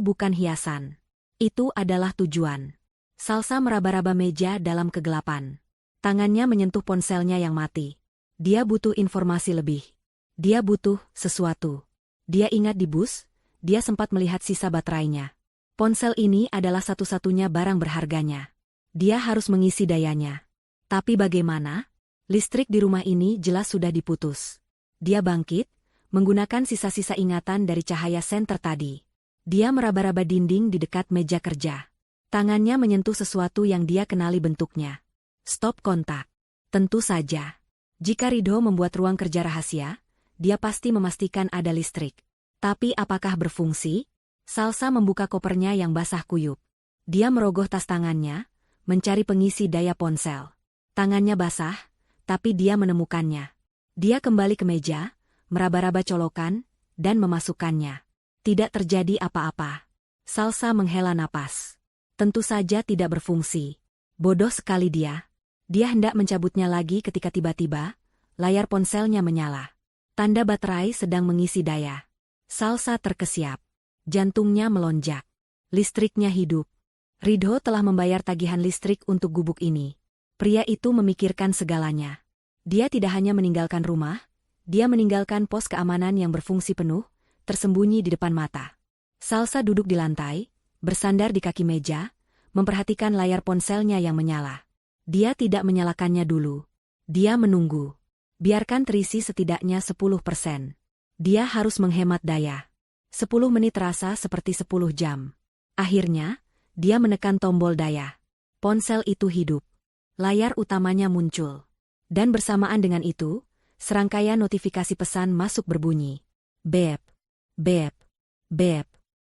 bukan hiasan. Itu adalah tujuan. Salsa meraba-raba meja dalam kegelapan. Tangannya menyentuh ponselnya yang mati. Dia butuh informasi lebih. Dia butuh sesuatu. Dia ingat di bus, dia sempat melihat sisa baterainya. Ponsel ini adalah satu-satunya barang berharganya. Dia harus mengisi dayanya. Tapi bagaimana? Listrik di rumah ini jelas sudah diputus. Dia bangkit, menggunakan sisa-sisa ingatan dari cahaya senter tadi. Dia meraba-raba dinding di dekat meja kerja. Tangannya menyentuh sesuatu yang dia kenali bentuknya. Stop kontak. Tentu saja. Jika Ridho membuat ruang kerja rahasia, dia pasti memastikan ada listrik. Tapi apakah berfungsi? Salsa membuka kopernya yang basah kuyup. Dia merogoh tas tangannya, mencari pengisi daya ponsel. Tangannya basah, tapi dia menemukannya. Dia kembali ke meja, meraba-raba colokan, dan memasukkannya. Tidak terjadi apa-apa. Salsa menghela napas. Tentu saja tidak berfungsi. Bodoh sekali dia. Dia hendak mencabutnya lagi ketika tiba-tiba, layar ponselnya menyala. Tanda baterai sedang mengisi daya. Salsa terkesiap. Jantungnya melonjak. Listriknya hidup. Ridho telah membayar tagihan listrik untuk gubuk ini. Pria itu memikirkan segalanya. Dia tidak hanya meninggalkan rumah, dia meninggalkan pos keamanan yang berfungsi penuh, tersembunyi di depan mata. Salsa duduk di lantai, bersandar di kaki meja, memperhatikan layar ponselnya yang menyala. Dia tidak menyalakannya dulu. Dia menunggu. Biarkan terisi setidaknya 10%. Dia harus menghemat daya. 10 menit terasa seperti 10 jam. Akhirnya, dia menekan tombol daya. Ponsel itu hidup. Layar utamanya muncul. Dan bersamaan dengan itu, serangkaian notifikasi pesan masuk berbunyi. Bep, bep, bep.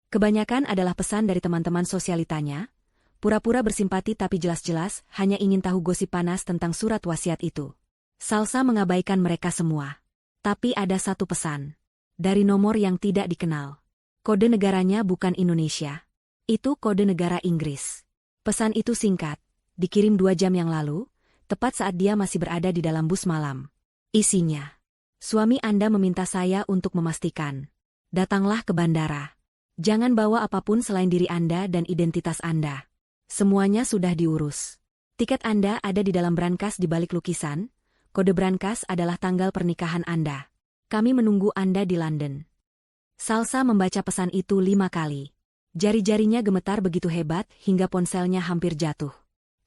Kebanyakan adalah pesan dari teman-teman sosialitanya, pura-pura bersimpati tapi jelas-jelas hanya ingin tahu gosip panas tentang surat wasiat itu. Salsa mengabaikan mereka semua. Tapi ada satu pesan. Dari nomor yang tidak dikenal. Kode negaranya bukan Indonesia. Itu kode negara Inggris. Pesan itu singkat, dikirim 2 jam yang lalu, tepat saat dia masih berada di dalam bus malam. Isinya. Suami Anda meminta saya untuk memastikan. Datanglah ke bandara. Jangan bawa apapun selain diri Anda dan identitas Anda. Semuanya sudah diurus. Tiket Anda ada di dalam brankas di balik lukisan. Kode brankas adalah tanggal pernikahan Anda. Kami menunggu Anda di London. Salsa membaca pesan itu 5 kali. Jari-jarinya gemetar begitu hebat hingga ponselnya hampir jatuh.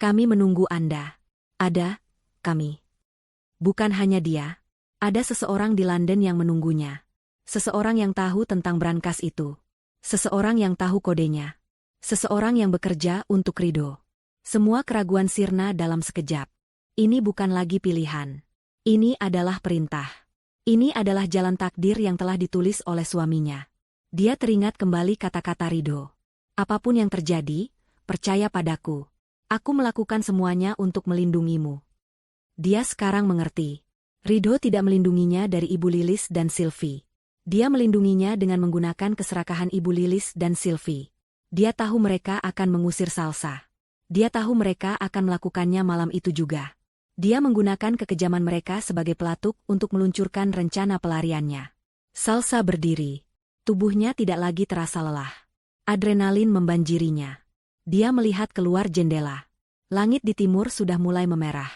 Kami menunggu Anda. Ada, kami. Bukan hanya dia. Ada seseorang di London yang menunggunya. Seseorang yang tahu tentang brankas itu. Seseorang yang tahu kodenya. Seseorang yang bekerja untuk Ridho. Semua keraguan sirna dalam sekejap. Ini bukan lagi pilihan. Ini adalah perintah. Ini adalah jalan takdir yang telah ditulis oleh suaminya. Dia teringat kembali kata-kata Ridho. Apapun yang terjadi, percaya padaku. Aku melakukan semuanya untuk melindungimu. Dia sekarang mengerti. Ridho tidak melindunginya dari Ibu Lilis dan Sylvie. Dia melindunginya dengan menggunakan keserakahan Ibu Lilis dan Sylvie. Dia tahu mereka akan mengusir Salsa. Dia tahu mereka akan melakukannya malam itu juga. Dia menggunakan kekejaman mereka sebagai pelatuk untuk meluncurkan rencana pelariannya. Salsa berdiri. Tubuhnya tidak lagi terasa lelah. Adrenalin membanjirinya. Dia melihat keluar jendela. Langit di timur sudah mulai memerah.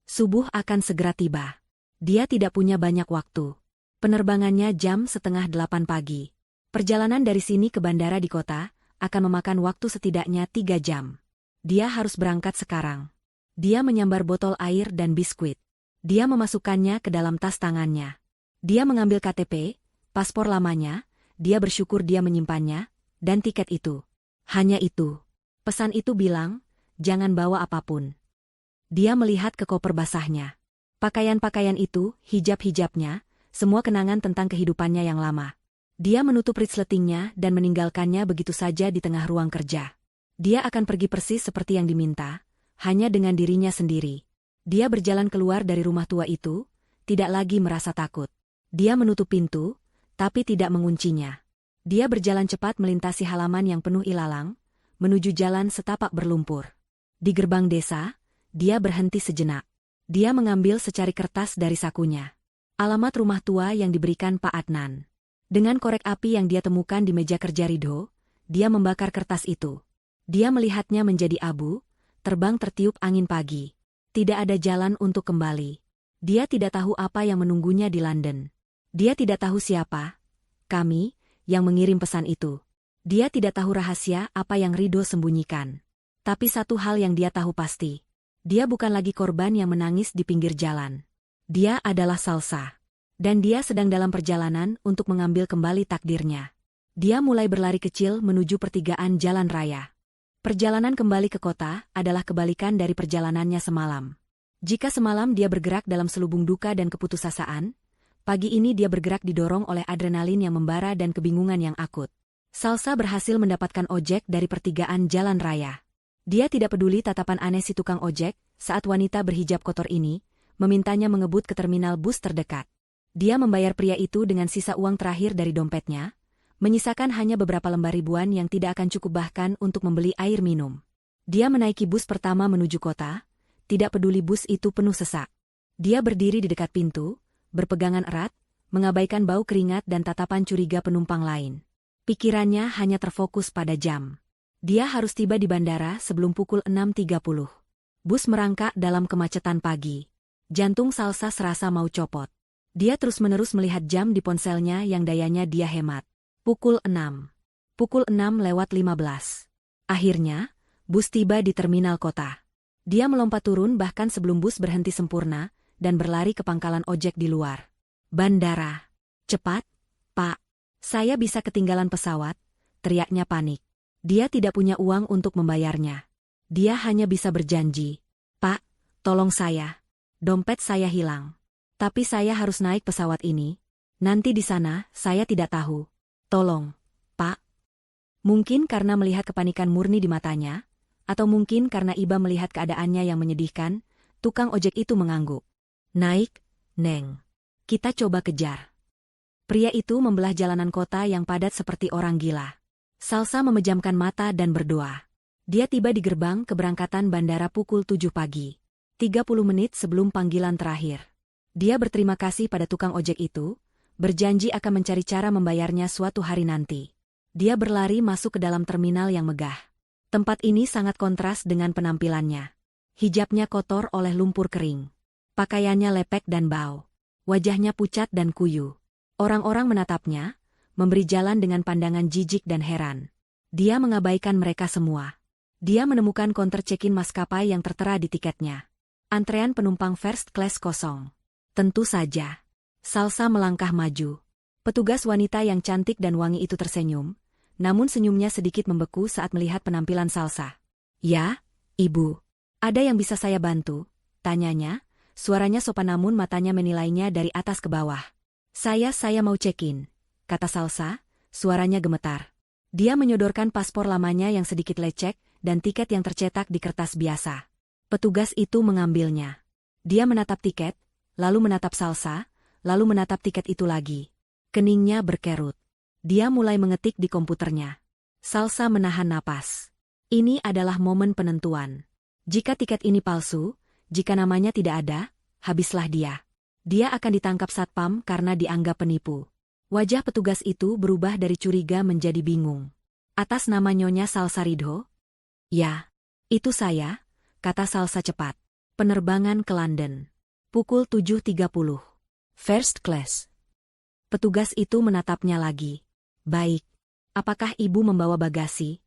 Subuh akan segera tiba. Dia tidak punya banyak waktu. Penerbangannya jam 7:30 pagi. Perjalanan dari sini ke bandara di kota akan memakan waktu setidaknya 3 jam. Dia harus berangkat sekarang. Dia menyambar botol air dan biskuit. Dia memasukkannya ke dalam tas tangannya. Dia mengambil KTP, paspor lamanya, dia bersyukur dia menyimpannya, dan tiket itu. Hanya itu. Pesan itu bilang, jangan bawa apapun. Dia melihat ke koper basahnya. Pakaian-pakaian itu, hijab-hijabnya, semua kenangan tentang kehidupannya yang lama. Dia menutup resletingnya dan meninggalkannya begitu saja di tengah ruang kerja. Dia akan pergi persis seperti yang diminta, hanya dengan dirinya sendiri. Dia berjalan keluar dari rumah tua itu, tidak lagi merasa takut. Dia menutup pintu, tapi tidak menguncinya. Dia berjalan cepat melintasi halaman yang penuh ilalang, menuju jalan setapak berlumpur. Di gerbang desa, dia berhenti sejenak. Dia mengambil secari kertas dari sakunya. Alamat rumah tua yang diberikan Pak Adnan. Dengan korek api yang dia temukan di meja kerja Ridho, dia membakar kertas itu. Dia melihatnya menjadi abu, terbang tertiup angin pagi. Tidak ada jalan untuk kembali. Dia tidak tahu apa yang menunggunya di London. Dia tidak tahu siapa, kami, yang mengirim pesan itu. Dia tidak tahu rahasia apa yang Ridho sembunyikan. Tapi satu hal yang dia tahu pasti. Dia bukan lagi korban yang menangis di pinggir jalan. Dia adalah Salsa. Dan dia sedang dalam perjalanan untuk mengambil kembali takdirnya. Dia mulai berlari kecil menuju pertigaan jalan raya. Perjalanan kembali ke kota adalah kebalikan dari perjalanannya semalam. Jika semalam dia bergerak dalam selubung duka dan keputusasaan, Pagi ini dia bergerak didorong oleh adrenalin yang membara dan kebingungan yang akut. Salsa berhasil mendapatkan ojek dari pertigaan jalan raya. Dia tidak peduli tatapan aneh si tukang ojek saat wanita berhijab kotor ini memintanya mengebut ke terminal bus terdekat. Dia membayar pria itu dengan sisa uang terakhir dari dompetnya, menyisakan hanya beberapa lembar ribuan yang tidak akan cukup bahkan untuk membeli air minum. Dia menaiki bus pertama menuju kota, tidak peduli bus itu penuh sesak. Dia berdiri di dekat pintu, berpegangan erat, mengabaikan bau keringat dan tatapan curiga penumpang lain. Pikirannya hanya terfokus pada jam. Dia harus tiba di bandara sebelum pukul 6.30. Bus merangkak dalam kemacetan pagi. Jantung Salsa serasa mau copot. Dia terus-menerus melihat jam di ponselnya yang dayanya dia hemat. Pukul 6. Pukul 6:15. Akhirnya, bus tiba di terminal kota. Dia melompat turun bahkan sebelum bus berhenti sempurna dan berlari ke pangkalan ojek di luar. Bandara. Cepat, Pak. Saya bisa ketinggalan pesawat, teriaknya panik. Dia tidak punya uang untuk membayarnya. Dia hanya bisa berjanji. Pak, tolong saya. Dompet saya hilang. Tapi saya harus naik pesawat ini. Nanti di sana, saya tidak tahu. Tolong, Pak. Mungkin karena melihat kepanikan murni di matanya, atau mungkin karena Iba melihat keadaannya yang menyedihkan, tukang ojek itu mengangguk. Naik, Neng. Kita coba kejar. Pria itu membelah jalanan kota yang padat seperti orang gila. Salsa memejamkan mata dan berdoa. Dia tiba di gerbang keberangkatan bandara pukul 7 pagi. 30 menit sebelum panggilan terakhir. Dia berterima kasih pada tukang ojek itu, berjanji akan mencari cara membayarnya suatu hari nanti. Dia berlari masuk ke dalam terminal yang megah. Tempat ini sangat kontras dengan penampilannya. Hijabnya kotor oleh lumpur kering. Pakaiannya lepek dan bau. Wajahnya pucat dan kuyu. Orang-orang menatapnya, memberi jalan dengan pandangan jijik dan heran. Dia mengabaikan mereka semua. Dia menemukan counter check-in maskapai yang tertera di tiketnya. Antrean penumpang first class kosong. Tentu saja. Salsa melangkah maju. Petugas wanita yang cantik dan wangi itu tersenyum, namun senyumnya sedikit membeku saat melihat penampilan Salsa. Ya, Ibu. Ada yang bisa saya bantu? Tanyanya, suaranya sopan namun matanya menilainya dari atas ke bawah. Saya mau check-in, kata Salsa, suaranya gemetar. Dia menyodorkan paspor lamanya yang sedikit lecek dan tiket yang tercetak di kertas biasa. Petugas itu mengambilnya. Dia menatap tiket, lalu menatap Salsa, lalu menatap tiket itu lagi. Keningnya berkerut. Dia mulai mengetik di komputernya. Salsa menahan napas. Ini adalah momen penentuan. Jika tiket ini palsu, jika namanya tidak ada, habislah dia. Dia akan ditangkap satpam karena dianggap penipu. Wajah petugas itu berubah dari curiga menjadi bingung. Atas nama Nyonya Salsa Ridho? Ya, itu saya, kata Salsa cepat. Penerbangan ke London. Pukul 7.30. First class. Petugas itu menatapnya lagi. Baik. Apakah Ibu membawa bagasi?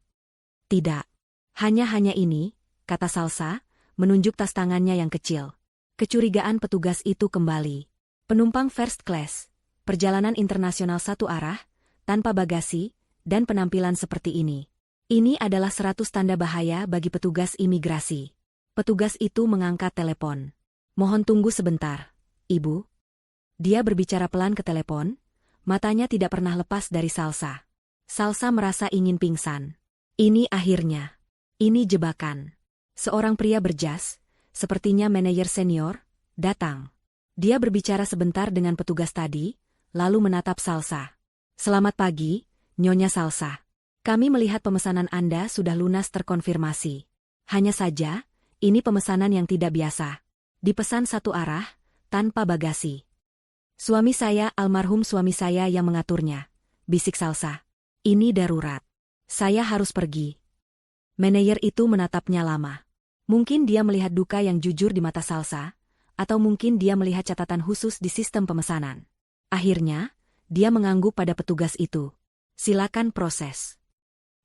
Tidak. Hanya ini, kata Salsa, menunjuk tas tangannya yang kecil. Kecurigaan petugas itu kembali. Penumpang first class, perjalanan internasional satu arah, tanpa bagasi, dan penampilan seperti ini. Ini adalah 100 tanda bahaya bagi petugas imigrasi. Petugas itu mengangkat telepon. Mohon tunggu sebentar, Ibu. Dia berbicara pelan ke telepon, matanya tidak pernah lepas dari Salsa. Salsa merasa ingin pingsan. Ini akhirnya. Ini jebakan. Seorang pria berjas, sepertinya manajer senior, datang. Dia berbicara sebentar dengan petugas tadi, lalu menatap Salsa. Selamat pagi, Nyonya Salsa. Kami melihat pemesanan Anda sudah lunas terkonfirmasi. Hanya saja, ini pemesanan yang tidak biasa. Dipesan satu arah, tanpa bagasi. Suami saya, almarhum suami saya yang mengaturnya, bisik Salsa. Ini darurat. Saya harus pergi. Manajer itu menatapnya lama. Mungkin dia melihat duka yang jujur di mata Salsa, atau mungkin dia melihat catatan khusus di sistem pemesanan. Akhirnya, dia mengangguk pada petugas itu. Silakan proses.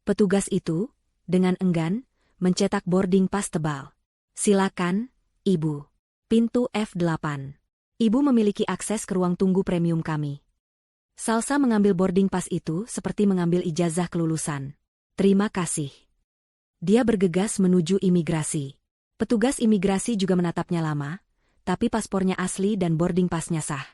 Petugas itu, dengan enggan, mencetak boarding pass tebal. Silakan, Ibu. Pintu F8. Ibu memiliki akses ke ruang tunggu premium kami. Salsa mengambil boarding pass itu seperti mengambil ijazah kelulusan. Terima kasih. Dia bergegas menuju imigrasi. Petugas imigrasi juga menatapnya lama, tapi paspornya asli dan boarding pass-nya sah.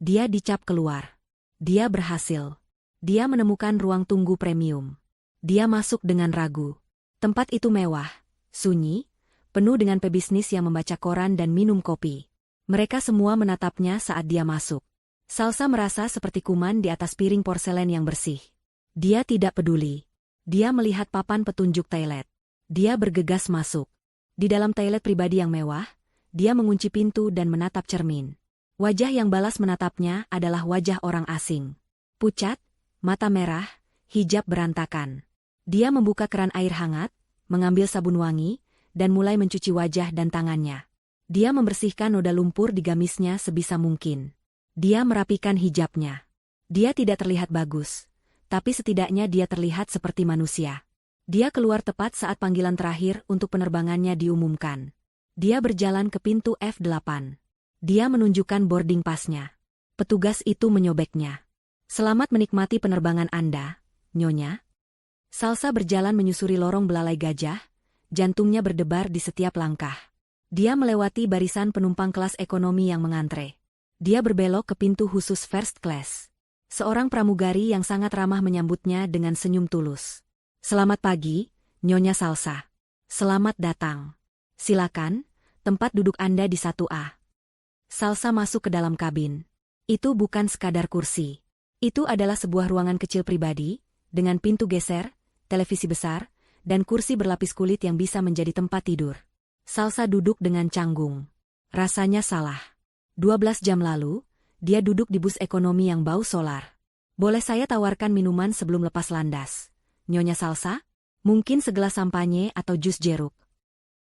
Dia dicap keluar. Dia berhasil. Dia menemukan ruang tunggu premium. Dia masuk dengan ragu. Tempat itu mewah, sunyi, penuh dengan pebisnis yang membaca koran dan minum kopi. Mereka semua menatapnya saat dia masuk. Salsa merasa seperti kuman di atas piring porselen yang bersih. Dia tidak peduli. Dia melihat papan petunjuk toilet. Dia bergegas masuk. Di dalam toilet pribadi yang mewah, dia mengunci pintu dan menatap cermin. Wajah yang balas menatapnya adalah wajah orang asing. Pucat, mata merah, hijab berantakan. Dia membuka keran air hangat, mengambil sabun wangi, dan mulai mencuci wajah dan tangannya. Dia membersihkan noda lumpur di gamisnya sebisa mungkin. Dia merapikan hijabnya. Dia tidak terlihat bagus, tapi setidaknya dia terlihat seperti manusia. Dia keluar tepat saat panggilan terakhir untuk penerbangannya diumumkan. Dia berjalan ke pintu F8. Dia menunjukkan boarding pass-nya. Petugas itu menyobeknya. "Selamat menikmati penerbangan Anda, Nyonya." Salsa berjalan menyusuri lorong belalai gajah, jantungnya berdebar di setiap langkah. Dia melewati barisan penumpang kelas ekonomi yang mengantre. Dia berbelok ke pintu khusus first class. Seorang pramugari yang sangat ramah menyambutnya dengan senyum tulus. "Selamat pagi, Nyonya Salsa. Selamat datang. Silakan, tempat duduk Anda di 1A." Salsa masuk ke dalam kabin. Itu bukan sekadar kursi. Itu adalah sebuah ruangan kecil pribadi, dengan pintu geser, televisi besar, dan kursi berlapis kulit yang bisa menjadi tempat tidur. Salsa duduk dengan canggung. Rasanya salah. 12 jam lalu, dia duduk di bus ekonomi yang bau solar. "Boleh saya tawarkan minuman sebelum lepas landas, Nyonya Salsa? Mungkin segelas sampanye atau jus jeruk."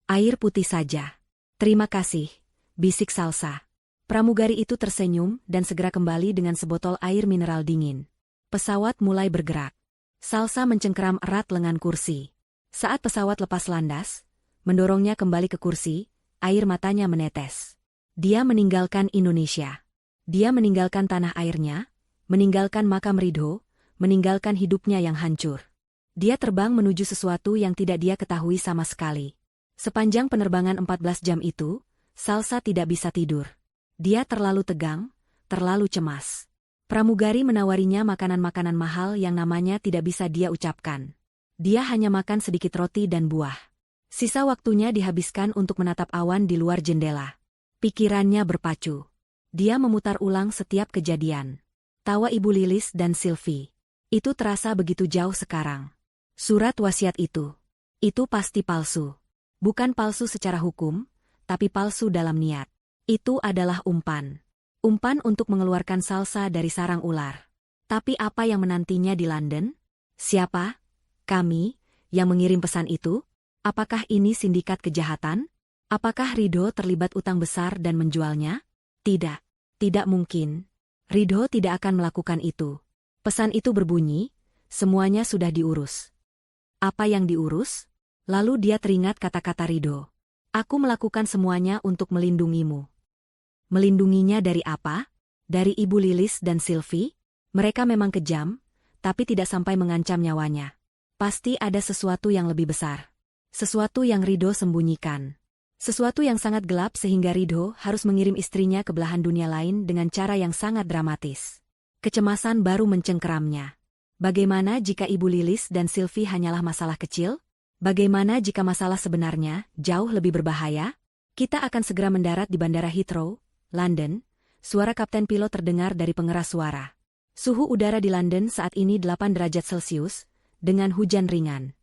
"Air putih saja." "Terima kasih," bisik Salsa. Pramugari itu tersenyum dan segera kembali dengan sebotol air mineral dingin. Pesawat mulai bergerak. Salsa mencengkeram erat lengan kursi. Saat pesawat lepas landas, mendorongnya kembali ke kursi, air matanya menetes. Dia meninggalkan Indonesia. Dia meninggalkan tanah airnya, meninggalkan makam Ridho, meninggalkan hidupnya yang hancur. Dia terbang menuju sesuatu yang tidak dia ketahui sama sekali. Sepanjang penerbangan 14 jam itu, Salsa tidak bisa tidur. Dia terlalu tegang, terlalu cemas. Pramugari menawarinya makanan-makanan mahal yang namanya tidak bisa dia ucapkan. Dia hanya makan sedikit roti dan buah. Sisa waktunya dihabiskan untuk menatap awan di luar jendela. Pikirannya berpacu. Dia memutar ulang setiap kejadian. Tawa Ibu Lilis dan Sylvie. Itu terasa begitu jauh sekarang. Surat wasiat itu pasti palsu. Bukan palsu secara hukum, tapi palsu dalam niat. Itu adalah umpan. Umpan untuk mengeluarkan Salsa dari sarang ular. Tapi apa yang menantinya di London? Siapa? Kami, yang mengirim pesan itu? Apakah ini sindikat kejahatan? Apakah Ridho terlibat utang besar dan menjualnya? Tidak. Tidak mungkin. Ridho tidak akan melakukan itu. Pesan itu berbunyi, semuanya sudah diurus. Apa yang diurus? Lalu dia teringat kata-kata Ridho. "Aku melakukan semuanya untuk melindungimu." Melindunginya dari apa? Dari Ibu Lilis dan Sylvie? Mereka memang kejam, tapi tidak sampai mengancam nyawanya. Pasti ada sesuatu yang lebih besar. Sesuatu yang Ridho sembunyikan. Sesuatu yang sangat gelap sehingga Ridho harus mengirim istrinya ke belahan dunia lain dengan cara yang sangat dramatis. Kecemasan baru mencengkeramnya. Bagaimana jika Ibu Lilis dan Sylvie hanyalah masalah kecil? Bagaimana jika masalah sebenarnya jauh lebih berbahaya? "Kita akan segera mendarat di Bandara Heathrow, London," suara kapten pilot terdengar dari pengeras suara. Suhu udara di London saat ini 8 derajat Celcius, dengan hujan ringan.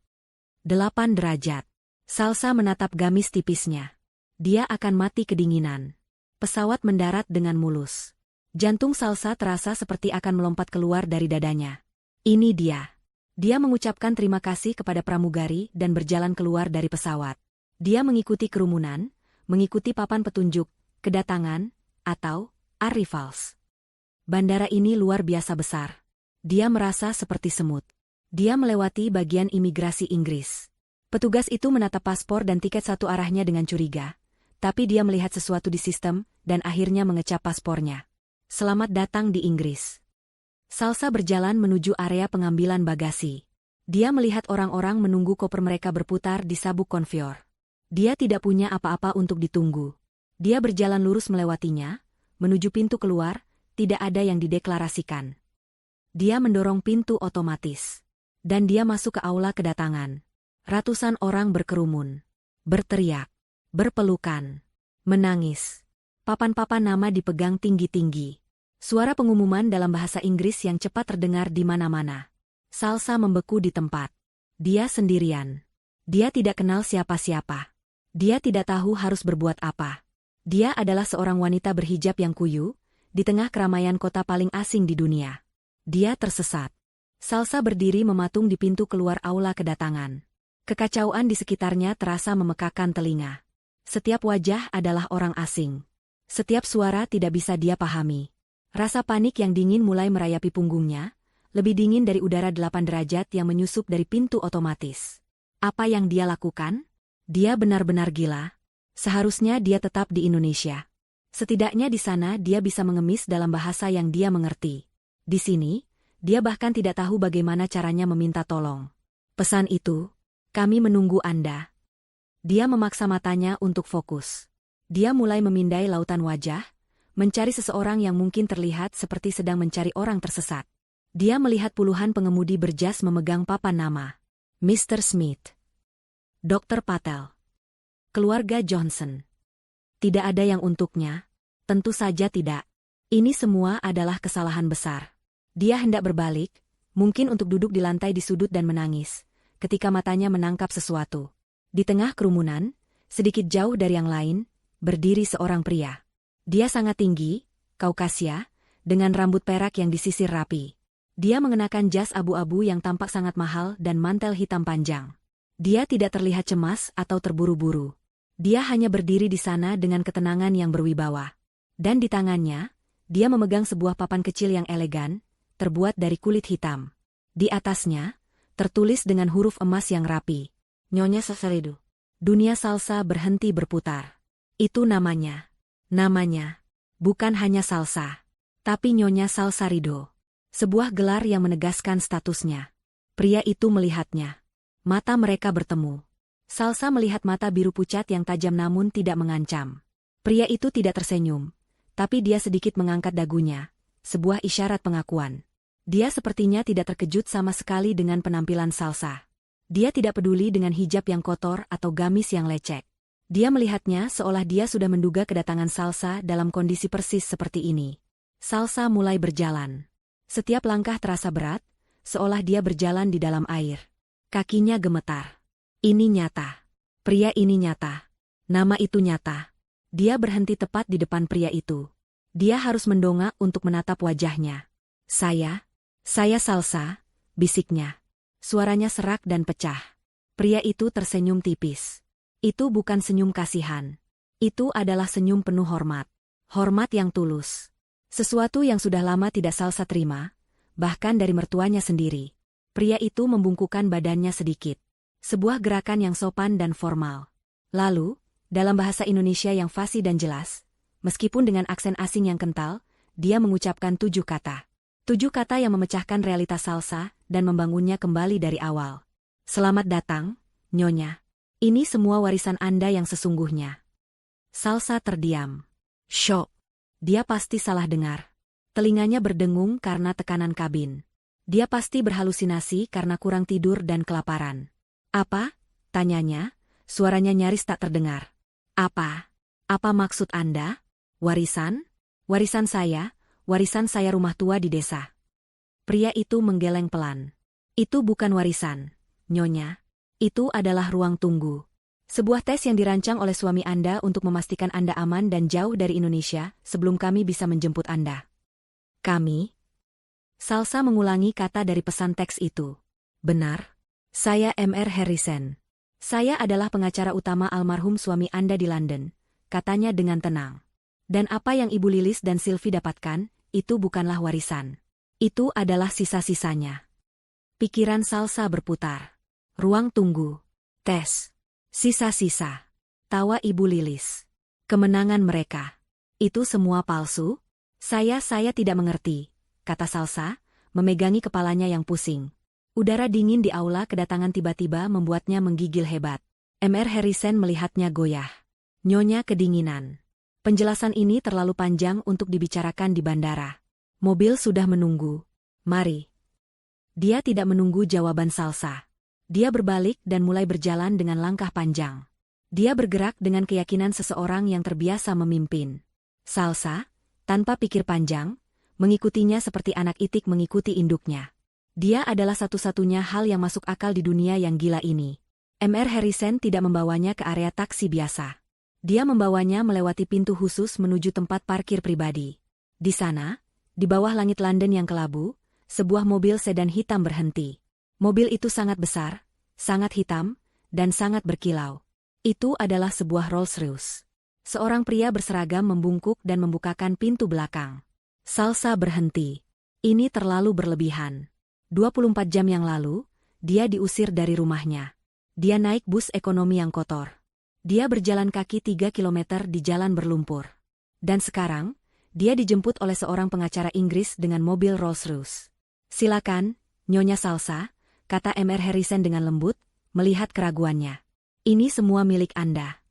8 derajat. Salsa menatap gamis tipisnya. Dia akan mati kedinginan. Pesawat mendarat dengan mulus. Jantung Salsa terasa seperti akan melompat keluar dari dadanya. Ini dia. Dia mengucapkan terima kasih kepada pramugari dan berjalan keluar dari pesawat. Dia mengikuti kerumunan, mengikuti papan petunjuk, kedatangan, atau arrivals. Bandara ini luar biasa besar. Dia merasa seperti semut. Dia melewati bagian imigrasi Inggris. Petugas itu menatap paspor dan tiket satu arahnya dengan curiga. Tapi dia melihat sesuatu di sistem dan akhirnya mengecap paspornya. "Selamat datang di Inggris." Salsa berjalan menuju area pengambilan bagasi. Dia melihat orang-orang menunggu koper mereka berputar di sabuk konveyor. Dia tidak punya apa-apa untuk ditunggu. Dia berjalan lurus melewatinya, menuju pintu keluar, tidak ada yang dideklarasikan. Dia mendorong pintu otomatis. Dan dia masuk ke aula kedatangan. Ratusan orang berkerumun. Berteriak. Berpelukan. Menangis. Papan-papan nama dipegang tinggi-tinggi. Suara pengumuman dalam bahasa Inggris yang cepat terdengar di mana-mana. Salsa membeku di tempat. Dia sendirian. Dia tidak kenal siapa-siapa. Dia tidak tahu harus berbuat apa. Dia adalah seorang wanita berhijab yang kuyu, di tengah keramaian kota paling asing di dunia. Dia tersesat. Salsa berdiri mematung di pintu keluar aula kedatangan. Kekacauan di sekitarnya terasa memekakan telinga. Setiap wajah adalah orang asing. Setiap suara tidak bisa dia pahami. Rasa panik yang dingin mulai merayapi punggungnya, lebih dingin dari udara 8 derajat yang menyusup dari pintu otomatis. Apa yang dia lakukan? Dia benar-benar gila. Seharusnya dia tetap di Indonesia. Setidaknya di sana dia bisa mengemis dalam bahasa yang dia mengerti. Di sini, dia bahkan tidak tahu bagaimana caranya meminta tolong. Pesan itu, kami menunggu Anda. Dia memaksa matanya untuk fokus. Dia mulai memindai lautan wajah, mencari seseorang yang mungkin terlihat seperti sedang mencari orang tersesat. Dia melihat puluhan pengemudi berjas memegang papan nama. Mr. Smith. Dr. Patel. Keluarga Johnson. Tidak ada yang untuknya. Tentu saja tidak. Ini semua adalah kesalahan besar. Dia hendak berbalik, mungkin untuk duduk di lantai di sudut dan menangis, ketika matanya menangkap sesuatu. Di tengah kerumunan, sedikit jauh dari yang lain, berdiri seorang pria. Dia sangat tinggi, Kaukasia, dengan rambut perak yang disisir rapi. Dia mengenakan jas abu-abu yang tampak sangat mahal dan mantel hitam panjang. Dia tidak terlihat cemas atau terburu-buru. Dia hanya berdiri di sana dengan ketenangan yang berwibawa. Dan di tangannya, dia memegang sebuah papan kecil yang elegan, terbuat dari kulit hitam. Di atasnya, tertulis dengan huruf emas yang rapi. Nyonya Salsarido. Dunia salsa berhenti berputar. Itu namanya. Namanya. Bukan hanya salsa. Tapi Nyonya Salsarido. Sebuah gelar yang menegaskan statusnya. Pria itu melihatnya. Mata mereka bertemu. Salsa melihat mata biru pucat yang tajam namun tidak mengancam. Pria itu tidak tersenyum. Tapi dia sedikit mengangkat dagunya. Sebuah isyarat pengakuan. Dia sepertinya tidak terkejut sama sekali dengan penampilan Salsa. Dia tidak peduli dengan hijab yang kotor atau gamis yang lecek. Dia melihatnya seolah dia sudah menduga kedatangan Salsa dalam kondisi persis seperti ini. Salsa mulai berjalan. Setiap langkah terasa berat, seolah dia berjalan di dalam air. Kakinya gemetar. Ini nyata. Pria ini nyata. Nama itu nyata. Dia berhenti tepat di depan pria itu. Dia harus mendongak untuk menatap wajahnya. Saya Salsa, bisiknya. Suaranya serak dan pecah. Pria itu tersenyum tipis. Itu bukan senyum kasihan. Itu adalah senyum penuh hormat. Hormat yang tulus. Sesuatu yang sudah lama tidak Salsa terima, bahkan dari mertuanya sendiri. Pria itu membungkukkan badannya sedikit. Sebuah gerakan yang sopan dan formal. Lalu, dalam bahasa Indonesia yang fasih dan jelas, meskipun dengan aksen asing yang kental, dia mengucapkan 7 kata. 7 kata yang memecahkan realitas Salsa dan membangunnya kembali dari awal. Selamat datang, Nyonya. Ini semua warisan Anda yang sesungguhnya. Salsa terdiam. Syok. Dia pasti salah dengar. Telinganya berdengung karena tekanan kabin. Dia pasti berhalusinasi karena kurang tidur dan kelaparan. Apa? Tanyanya, suaranya nyaris tak terdengar. Apa? Apa maksud Anda? Warisan? Warisan saya rumah tua di desa. Pria itu menggeleng pelan. Itu bukan warisan, Nyonya. Itu adalah ruang tunggu. Sebuah tes yang dirancang oleh suami Anda untuk memastikan Anda aman dan jauh dari Indonesia sebelum kami bisa menjemput Anda. Kami? Salsa mengulangi kata dari pesan teks itu. Benar. Saya Mr. Harrison. Saya adalah pengacara utama almarhum suami Anda di London, katanya dengan tenang. Dan apa yang Ibu Lilis dan Sylvie dapatkan, itu bukanlah warisan. Itu adalah sisa-sisanya. Pikiran Salsa berputar. Ruang tunggu. Tes. Sisa-sisa. Tawa Ibu Lilis. Kemenangan mereka. Itu semua palsu? Saya tidak mengerti, kata Salsa, memegangi kepalanya yang pusing. Udara dingin di aula kedatangan tiba-tiba membuatnya menggigil hebat. Mr. Harrison melihatnya goyah. Nyonya kedinginan. Penjelasan ini terlalu panjang untuk dibicarakan di bandara. Mobil sudah menunggu. Mari. Dia tidak menunggu jawaban Salsa. Dia berbalik dan mulai berjalan dengan langkah panjang. Dia bergerak dengan keyakinan seseorang yang terbiasa memimpin. Salsa, tanpa pikir panjang, mengikutinya seperti anak itik mengikuti induknya. Dia adalah satu-satunya hal yang masuk akal di dunia yang gila ini. Mr. Harrison tidak membawanya ke area taksi biasa. Dia membawanya melewati pintu khusus menuju tempat parkir pribadi. Di sana, di bawah langit London yang kelabu, sebuah mobil sedan hitam berhenti. Mobil itu sangat besar, sangat hitam, dan sangat berkilau. Itu adalah sebuah Rolls-Royce. Seorang pria berseragam membungkuk dan membukakan pintu belakang. Salsa berhenti. Ini terlalu berlebihan. 24 jam yang lalu, dia diusir dari rumahnya. Dia naik bus ekonomi yang kotor. Dia berjalan kaki 3 kilometer di jalan berlumpur. Dan sekarang, dia dijemput oleh seorang pengacara Inggris dengan mobil Rolls-Royce. Silakan, Nyonya Salsa, kata Mr. Harrison dengan lembut, melihat keraguannya. Ini semua milik Anda.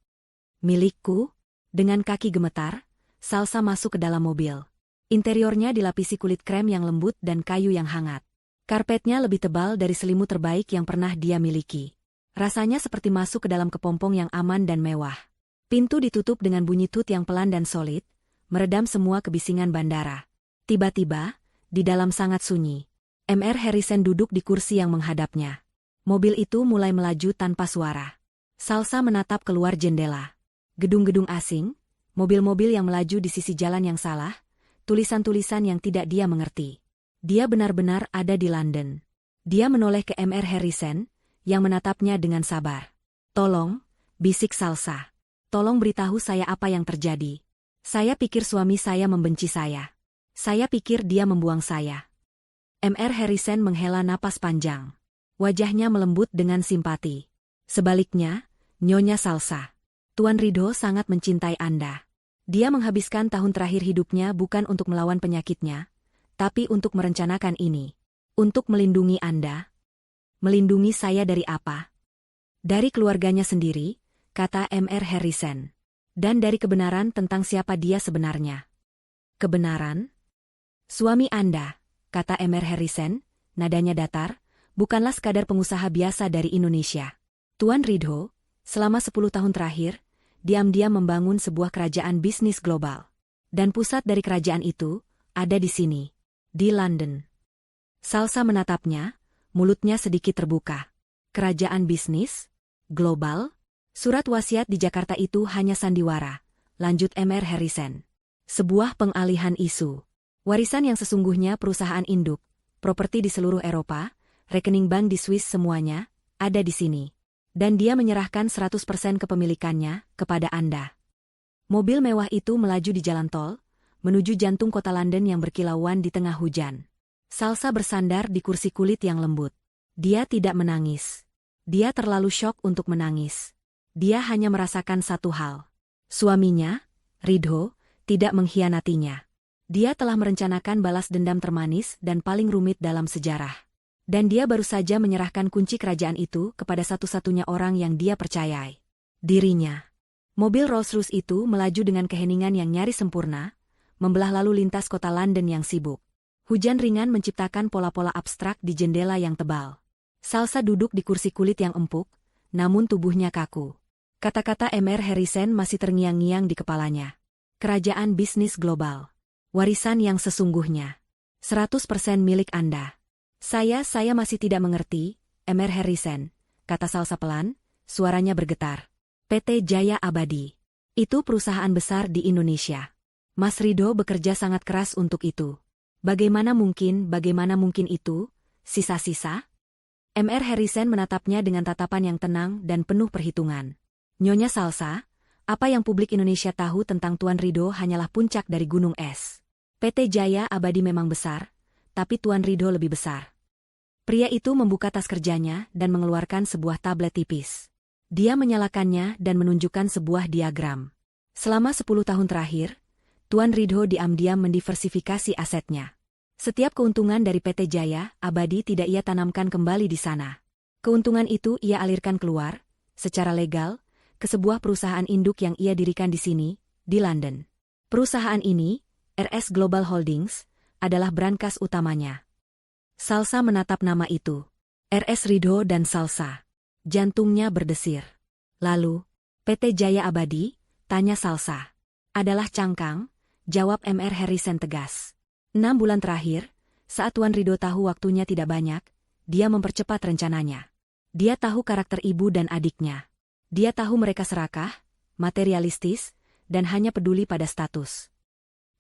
Milikku? Dengan kaki gemetar, Salsa masuk ke dalam mobil. Interiornya dilapisi kulit krem yang lembut dan kayu yang hangat. Karpetnya lebih tebal dari selimut terbaik yang pernah dia miliki. Rasanya seperti masuk ke dalam kepompong yang aman dan mewah. Pintu ditutup dengan bunyi tut yang pelan dan solid, meredam semua kebisingan bandara. Tiba-tiba, di dalam sangat sunyi, Mr. Harrison duduk di kursi yang menghadapnya. Mobil itu mulai melaju tanpa suara. Salsa menatap keluar jendela. Gedung-gedung asing, mobil-mobil yang melaju di sisi jalan yang salah, tulisan-tulisan yang tidak dia mengerti. Dia benar-benar ada di London. Dia menoleh ke Mr. Harrison, yang menatapnya dengan sabar. Tolong, bisik Salsa. Tolong beritahu saya apa yang terjadi. Saya pikir suami saya membenci saya. Saya pikir dia membuang saya. Mr. Harrison menghela napas panjang. Wajahnya melembut dengan simpati. Sebaliknya, Nyonya Salsa, Tuan Rido sangat mencintai Anda. Dia menghabiskan tahun terakhir hidupnya bukan untuk melawan penyakitnya, tapi untuk merencanakan ini. Untuk melindungi Anda. Melindungi saya dari apa? Dari keluarganya sendiri, kata Mr. Harrison. Dan dari kebenaran tentang siapa dia sebenarnya. Kebenaran? Suami Anda, kata Mr. Harrison, nadanya datar, bukanlah sekadar pengusaha biasa dari Indonesia. Tuan Rido, selama 10 tahun terakhir, diam-diam membangun sebuah kerajaan bisnis global. Dan pusat dari kerajaan itu, ada di sini. Di London. Salsa menatapnya, mulutnya sedikit terbuka. Kerajaan bisnis? Global? Surat wasiat di Jakarta itu hanya sandiwara, lanjut Mr. Harrison. Sebuah pengalihan isu. Warisan yang sesungguhnya perusahaan induk, properti di seluruh Eropa, rekening bank di Swiss semuanya, ada di sini. Dan dia menyerahkan 100% kepemilikannya kepada Anda. Mobil mewah itu melaju di jalan tol, menuju jantung kota London yang berkilauan di tengah hujan. Salsa bersandar di kursi kulit yang lembut. Dia tidak menangis. Dia terlalu syok untuk menangis. Dia hanya merasakan satu hal. Suaminya, Rido, tidak mengkhianatinya. Dia telah merencanakan balas dendam termanis dan paling rumit dalam sejarah. Dan dia baru saja menyerahkan kunci kerajaan itu kepada satu-satunya orang yang dia percayai. Dirinya. Mobil Rolls-Royce itu melaju dengan keheningan yang nyaris sempurna, membelah lalu lintas kota London yang sibuk. Hujan ringan menciptakan pola-pola abstrak di jendela yang tebal. Salsa duduk di kursi kulit yang empuk, namun tubuhnya kaku. Kata-kata Mr. Harrison masih terngiang-ngiang di kepalanya. Kerajaan bisnis global. Warisan yang sesungguhnya. 100% milik Anda. Saya masih tidak mengerti, Mr. Harrison, kata Salsa pelan, suaranya bergetar. PT Jaya Abadi. Itu perusahaan besar di Indonesia. Mas Rido bekerja sangat keras untuk itu. Bagaimana mungkin itu, sisa-sisa? Mr. Harrison menatapnya dengan tatapan yang tenang dan penuh perhitungan. Nyonya Salsa, apa yang publik Indonesia tahu tentang Tuan Rido hanyalah puncak dari gunung es. PT Jaya Abadi memang besar, tapi Tuan Rido lebih besar. Pria itu membuka tas kerjanya dan mengeluarkan sebuah tablet tipis. Dia menyalakannya dan menunjukkan sebuah diagram. Selama 10 tahun terakhir, Tuan Rido diam-diam mendiversifikasi asetnya. Setiap keuntungan dari PT Jaya Abadi tidak ia tanamkan kembali di sana. Keuntungan itu ia alirkan keluar, secara legal, ke sebuah perusahaan induk yang ia dirikan di sini, di London. Perusahaan ini, RS Global Holdings, adalah brankas utamanya. Salsa menatap nama itu. RS Ridho dan Salsa. Jantungnya berdesir. Lalu, PT Jaya Abadi, tanya Salsa. Adalah cangkang, jawab Mr. Harrison tegas. 6 bulan terakhir, saat Tuan Ridho tahu waktunya tidak banyak, dia mempercepat rencananya. Dia tahu karakter ibu dan adiknya. Dia tahu mereka serakah, materialistis, dan hanya peduli pada status.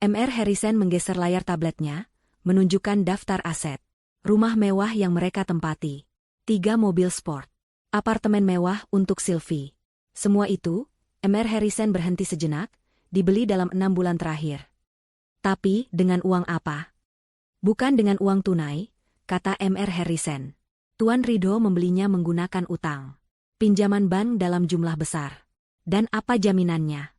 Mr. Harrison menggeser layar tabletnya, menunjukkan daftar aset. Rumah mewah yang mereka tempati. 3 mobil sport. Apartemen mewah untuk Sylvie. Semua itu, Mr. Harrison berhenti sejenak, dibeli dalam 6 bulan terakhir. Tapi, dengan uang apa? Bukan dengan uang tunai, kata Mr. Harrison. Tuan Ridho membelinya menggunakan utang. Pinjaman bank dalam jumlah besar. Dan apa jaminannya?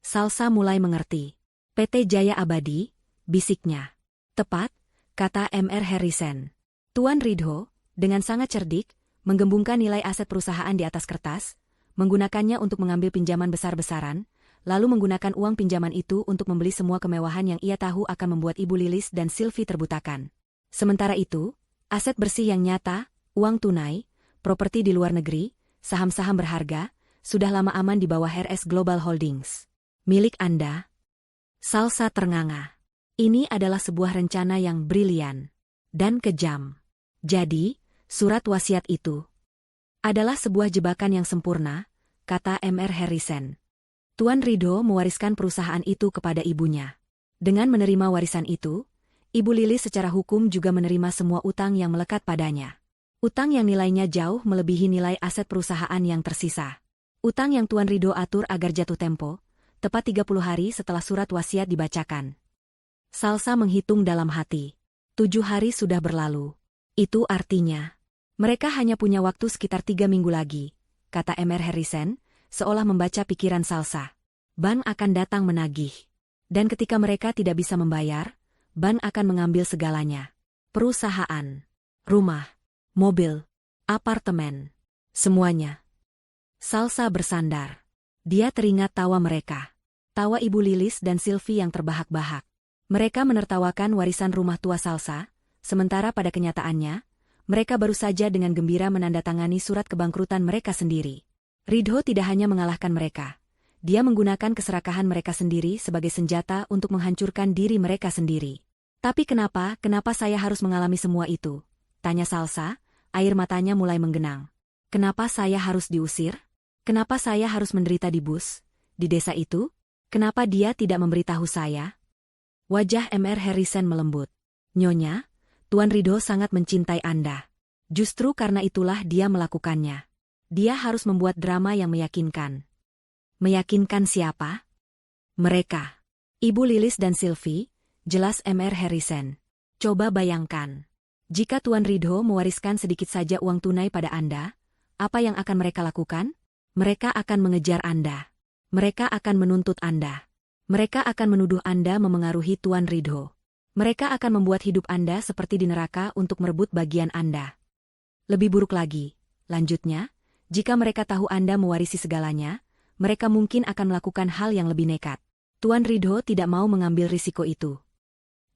Salsa mulai mengerti. PT Jaya Abadi, bisiknya. Tepat, kata Mr. Harrison. Tuan Ridho, dengan sangat cerdik, menggembungkan nilai aset perusahaan di atas kertas, menggunakannya untuk mengambil pinjaman besar-besaran, lalu menggunakan uang pinjaman itu untuk membeli semua kemewahan yang ia tahu akan membuat Ibu Lilis dan Sylvie terbutakan. Sementara itu, aset bersih yang nyata, uang tunai, properti di luar negeri, saham-saham berharga, sudah lama aman di bawah RS Global Holdings. Milik Anda? Salsa ternganga. Ini adalah sebuah rencana yang brilian dan kejam. Jadi, surat wasiat itu adalah sebuah jebakan yang sempurna, kata Mr. Harrison. Tuan Ridho mewariskan perusahaan itu kepada ibunya. Dengan menerima warisan itu, Ibu Lilis secara hukum juga menerima semua utang yang melekat padanya. Utang yang nilainya jauh melebihi nilai aset perusahaan yang tersisa. Utang yang Tuan Ridho atur agar jatuh tempo, tepat 30 hari setelah surat wasiat dibacakan. Salsa menghitung dalam hati. 7 hari sudah berlalu. Itu artinya, mereka hanya punya waktu sekitar 3 minggu lagi, kata Mr. Harrison, seolah membaca pikiran Salsa. Ban akan datang menagih. Dan ketika mereka tidak bisa membayar, Ban akan mengambil segalanya. Perusahaan, rumah, mobil, apartemen, semuanya. Salsa bersandar. Dia teringat tawa mereka. Tawa Ibu Lilis dan Sylvie yang terbahak-bahak. Mereka menertawakan warisan rumah tua Salsa, sementara pada kenyataannya, mereka baru saja dengan gembira menandatangani surat kebangkrutan mereka sendiri. Ridho tidak hanya mengalahkan mereka. Dia menggunakan keserakahan mereka sendiri sebagai senjata untuk menghancurkan diri mereka sendiri. Tapi kenapa saya harus mengalami semua itu? Tanya Salsa, air matanya mulai menggenang. Kenapa saya harus diusir? Kenapa saya harus menderita di bus? Di desa itu? Kenapa dia tidak memberitahu saya? Wajah Mr. Harrison melembut. Nyonya, Tuan Ridho sangat mencintai Anda. Justru karena itulah dia melakukannya. Dia harus membuat drama yang meyakinkan. Meyakinkan siapa? Mereka. Ibu Lilis dan Sylvie, jelas Mr. Harrison. Coba bayangkan. Jika Tuan Ridho mewariskan sedikit saja uang tunai pada Anda, apa yang akan mereka lakukan? Mereka akan mengejar Anda. Mereka akan menuntut Anda. Mereka akan menuduh Anda memengaruhi Tuan Ridho. Mereka akan membuat hidup Anda seperti di neraka untuk merebut bagian Anda. Lebih buruk lagi, lanjutnya, jika mereka tahu Anda mewarisi segalanya, mereka mungkin akan melakukan hal yang lebih nekat. Tuan Ridho tidak mau mengambil risiko itu.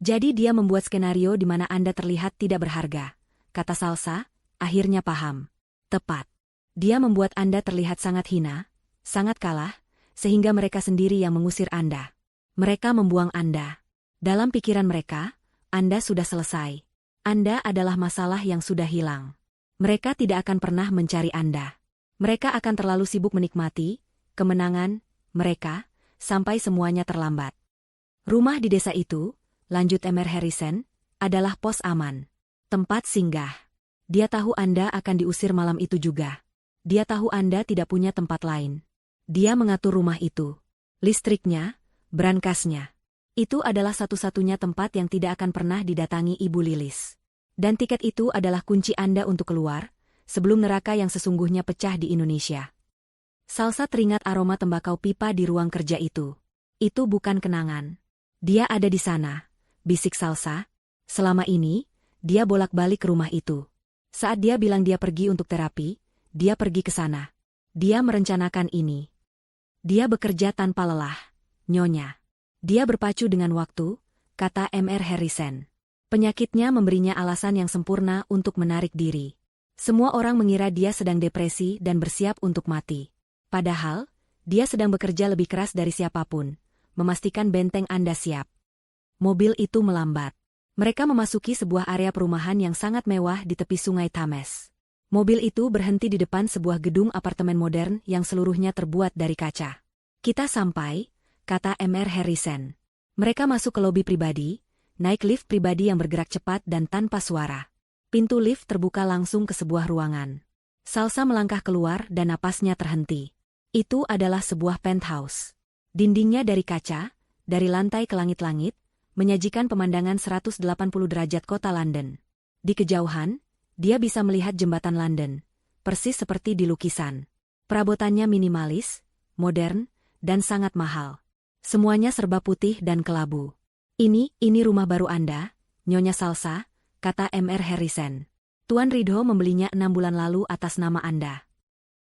Jadi dia membuat skenario di mana Anda terlihat tidak berharga, kata Salsa, akhirnya paham. Tepat. Dia membuat Anda terlihat sangat hina, sangat kalah, sehingga mereka sendiri yang mengusir Anda. Mereka membuang Anda. Dalam pikiran mereka, Anda sudah selesai. Anda adalah masalah yang sudah hilang. Mereka tidak akan pernah mencari Anda. Mereka akan terlalu sibuk menikmati kemenangan mereka, sampai semuanya terlambat. Rumah di desa itu, lanjut Mr. Harrison, adalah pos aman. Tempat singgah. Dia tahu Anda akan diusir malam itu juga. Dia tahu Anda tidak punya tempat lain. Dia mengatur rumah itu. Listriknya, brankasnya. Itu adalah satu-satunya tempat yang tidak akan pernah didatangi Ibu Lilis. Dan tiket itu adalah kunci Anda untuk keluar, sebelum neraka yang sesungguhnya pecah di Indonesia. Salsa teringat aroma tembakau pipa di ruang kerja itu. Itu bukan kenangan. Dia ada di sana, bisik Salsa. Selama ini, dia bolak-balik ke rumah itu. Saat dia bilang dia pergi untuk terapi, dia pergi ke sana. Dia merencanakan ini. Dia bekerja tanpa lelah, Nyonya. Dia berpacu dengan waktu, kata Mr. Harrison. Penyakitnya memberinya alasan yang sempurna untuk menarik diri. Semua orang mengira dia sedang depresi dan bersiap untuk mati. Padahal, dia sedang bekerja lebih keras dari siapapun, memastikan benteng Anda siap. Mobil itu melambat. Mereka memasuki sebuah area perumahan yang sangat mewah di tepi sungai Thames. Mobil itu berhenti di depan sebuah gedung apartemen modern yang seluruhnya terbuat dari kaca. Kita sampai, kata Mr. Harrison. Mereka masuk ke lobi pribadi, naik lift pribadi yang bergerak cepat dan tanpa suara. Pintu lift terbuka langsung ke sebuah ruangan. Salsa melangkah keluar dan napasnya terhenti. Itu adalah sebuah penthouse. Dindingnya dari kaca, dari lantai ke langit-langit, menyajikan pemandangan 180 derajat kota London. Di kejauhan, dia bisa melihat jembatan London, persis seperti di lukisan. Perabotannya minimalis, modern, dan sangat mahal. Semuanya serba putih dan kelabu. Ini rumah baru Anda, Nyonya Salsa, kata Mr. Harrison. Tuan Ridho membelinya 6 bulan lalu atas nama Anda.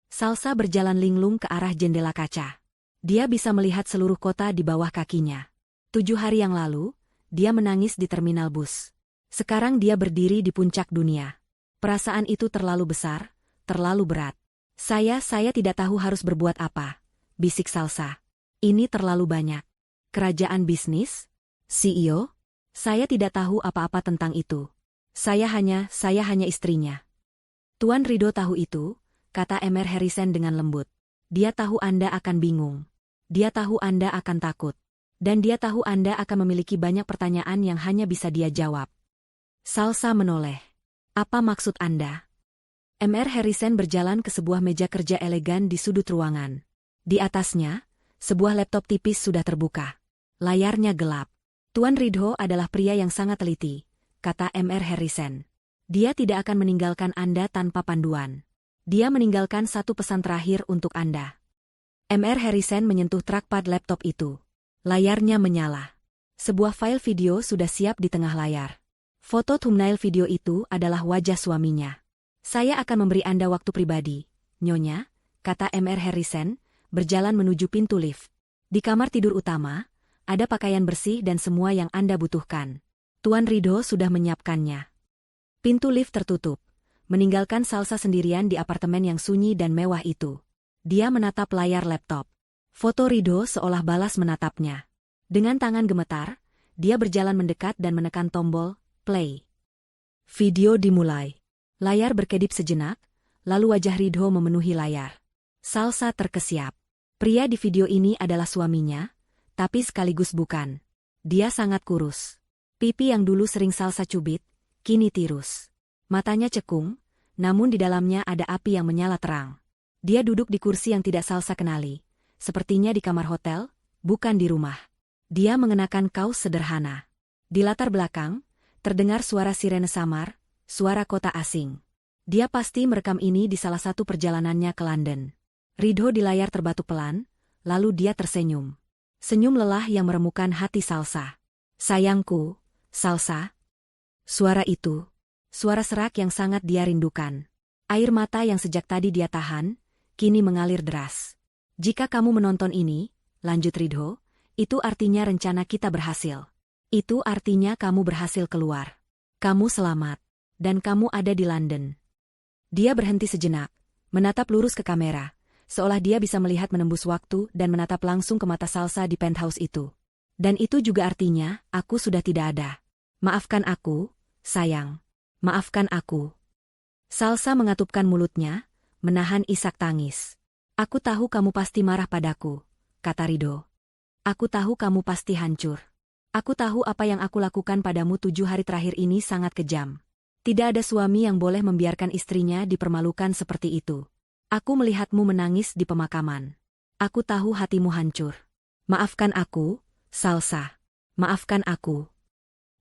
Salsa berjalan linglung ke arah jendela kaca. Dia bisa melihat seluruh kota di bawah kakinya. 7 hari yang lalu, dia menangis di terminal bus. Sekarang dia berdiri di puncak dunia. Perasaan itu terlalu besar, terlalu berat. Saya tidak tahu harus berbuat apa, bisik Salsa. Ini terlalu banyak. Kerajaan bisnis? CEO? Saya tidak tahu apa-apa tentang itu. Saya hanya istrinya. Tuan Ridho tahu itu, kata Mr. Harrison dengan lembut. Dia tahu Anda akan bingung. Dia tahu Anda akan takut. Dan dia tahu Anda akan memiliki banyak pertanyaan yang hanya bisa dia jawab. Salsa menoleh. Apa maksud Anda? Mr. Harrison berjalan ke sebuah meja kerja elegan di sudut ruangan. Di atasnya, sebuah laptop tipis sudah terbuka. Layarnya gelap. Tuan Ridho adalah pria yang sangat teliti, kata Mr. Harrison. Dia tidak akan meninggalkan Anda tanpa panduan. Dia meninggalkan satu pesan terakhir untuk Anda. Mr. Harrison menyentuh trackpad laptop itu. Layarnya menyala. Sebuah file video sudah siap di tengah layar. Foto thumbnail video itu adalah wajah suaminya. Saya akan memberi Anda waktu pribadi, Nyonya, kata Mr. Harrison, berjalan menuju pintu lift. Di kamar tidur utama, ada pakaian bersih dan semua yang Anda butuhkan. Tuan Ridho sudah menyiapkannya. Pintu lift tertutup, meninggalkan Salsa sendirian di apartemen yang sunyi dan mewah itu. Dia menatap layar laptop. Foto Ridho seolah balas menatapnya. Dengan tangan gemetar, dia berjalan mendekat dan menekan tombol play. Video dimulai. Layar berkedip sejenak, lalu wajah Ridho memenuhi layar. Salsa terkesiap. Pria di video ini adalah suaminya, tapi sekaligus bukan. Dia sangat kurus. Pipi yang dulu sering Salsa cubit, kini tirus. Matanya cekung, namun di dalamnya ada api yang menyala terang. Dia duduk di kursi yang tidak Salsa kenali, sepertinya di kamar hotel, bukan di rumah. Dia mengenakan kaos sederhana. Di latar belakang, terdengar suara sirene samar, suara kota asing. Dia pasti merekam ini di salah satu perjalanannya ke London. Ridho di layar terbatuk pelan, lalu dia tersenyum. Senyum lelah yang meremukan hati Salsa. Sayangku, Salsa. Suara itu, suara serak yang sangat dia rindukan. Air mata yang sejak tadi dia tahan, kini mengalir deras. Jika kamu menonton ini, lanjut Ridho, itu artinya rencana kita berhasil. Itu artinya kamu berhasil keluar. Kamu selamat. Dan kamu ada di London. Dia berhenti sejenak, menatap lurus ke kamera, seolah dia bisa melihat menembus waktu dan menatap langsung ke mata Salsa di penthouse itu. Dan itu juga artinya, aku sudah tidak ada. Maafkan aku, sayang. Maafkan aku. Salsa mengatupkan mulutnya, menahan isak tangis. Aku tahu kamu pasti marah padaku, kata Ridho. Aku tahu kamu pasti hancur. Aku tahu apa yang aku lakukan padamu 7 hari terakhir ini sangat kejam. Tidak ada suami yang boleh membiarkan istrinya dipermalukan seperti itu. Aku melihatmu menangis di pemakaman. Aku tahu hatimu hancur. Maafkan aku, Salsa. Maafkan aku.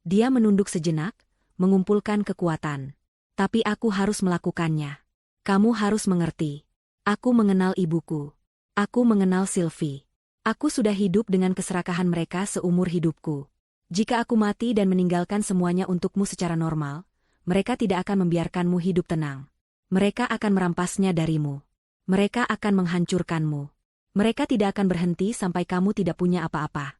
Dia menunduk sejenak, mengumpulkan kekuatan. Tapi aku harus melakukannya. Kamu harus mengerti. Aku mengenal ibuku. Aku mengenal Sylvie. Aku sudah hidup dengan keserakahan mereka seumur hidupku. Jika aku mati dan meninggalkan semuanya untukmu secara normal, mereka tidak akan membiarkanmu hidup tenang. Mereka akan merampasnya darimu. Mereka akan menghancurkanmu. Mereka tidak akan berhenti sampai kamu tidak punya apa-apa.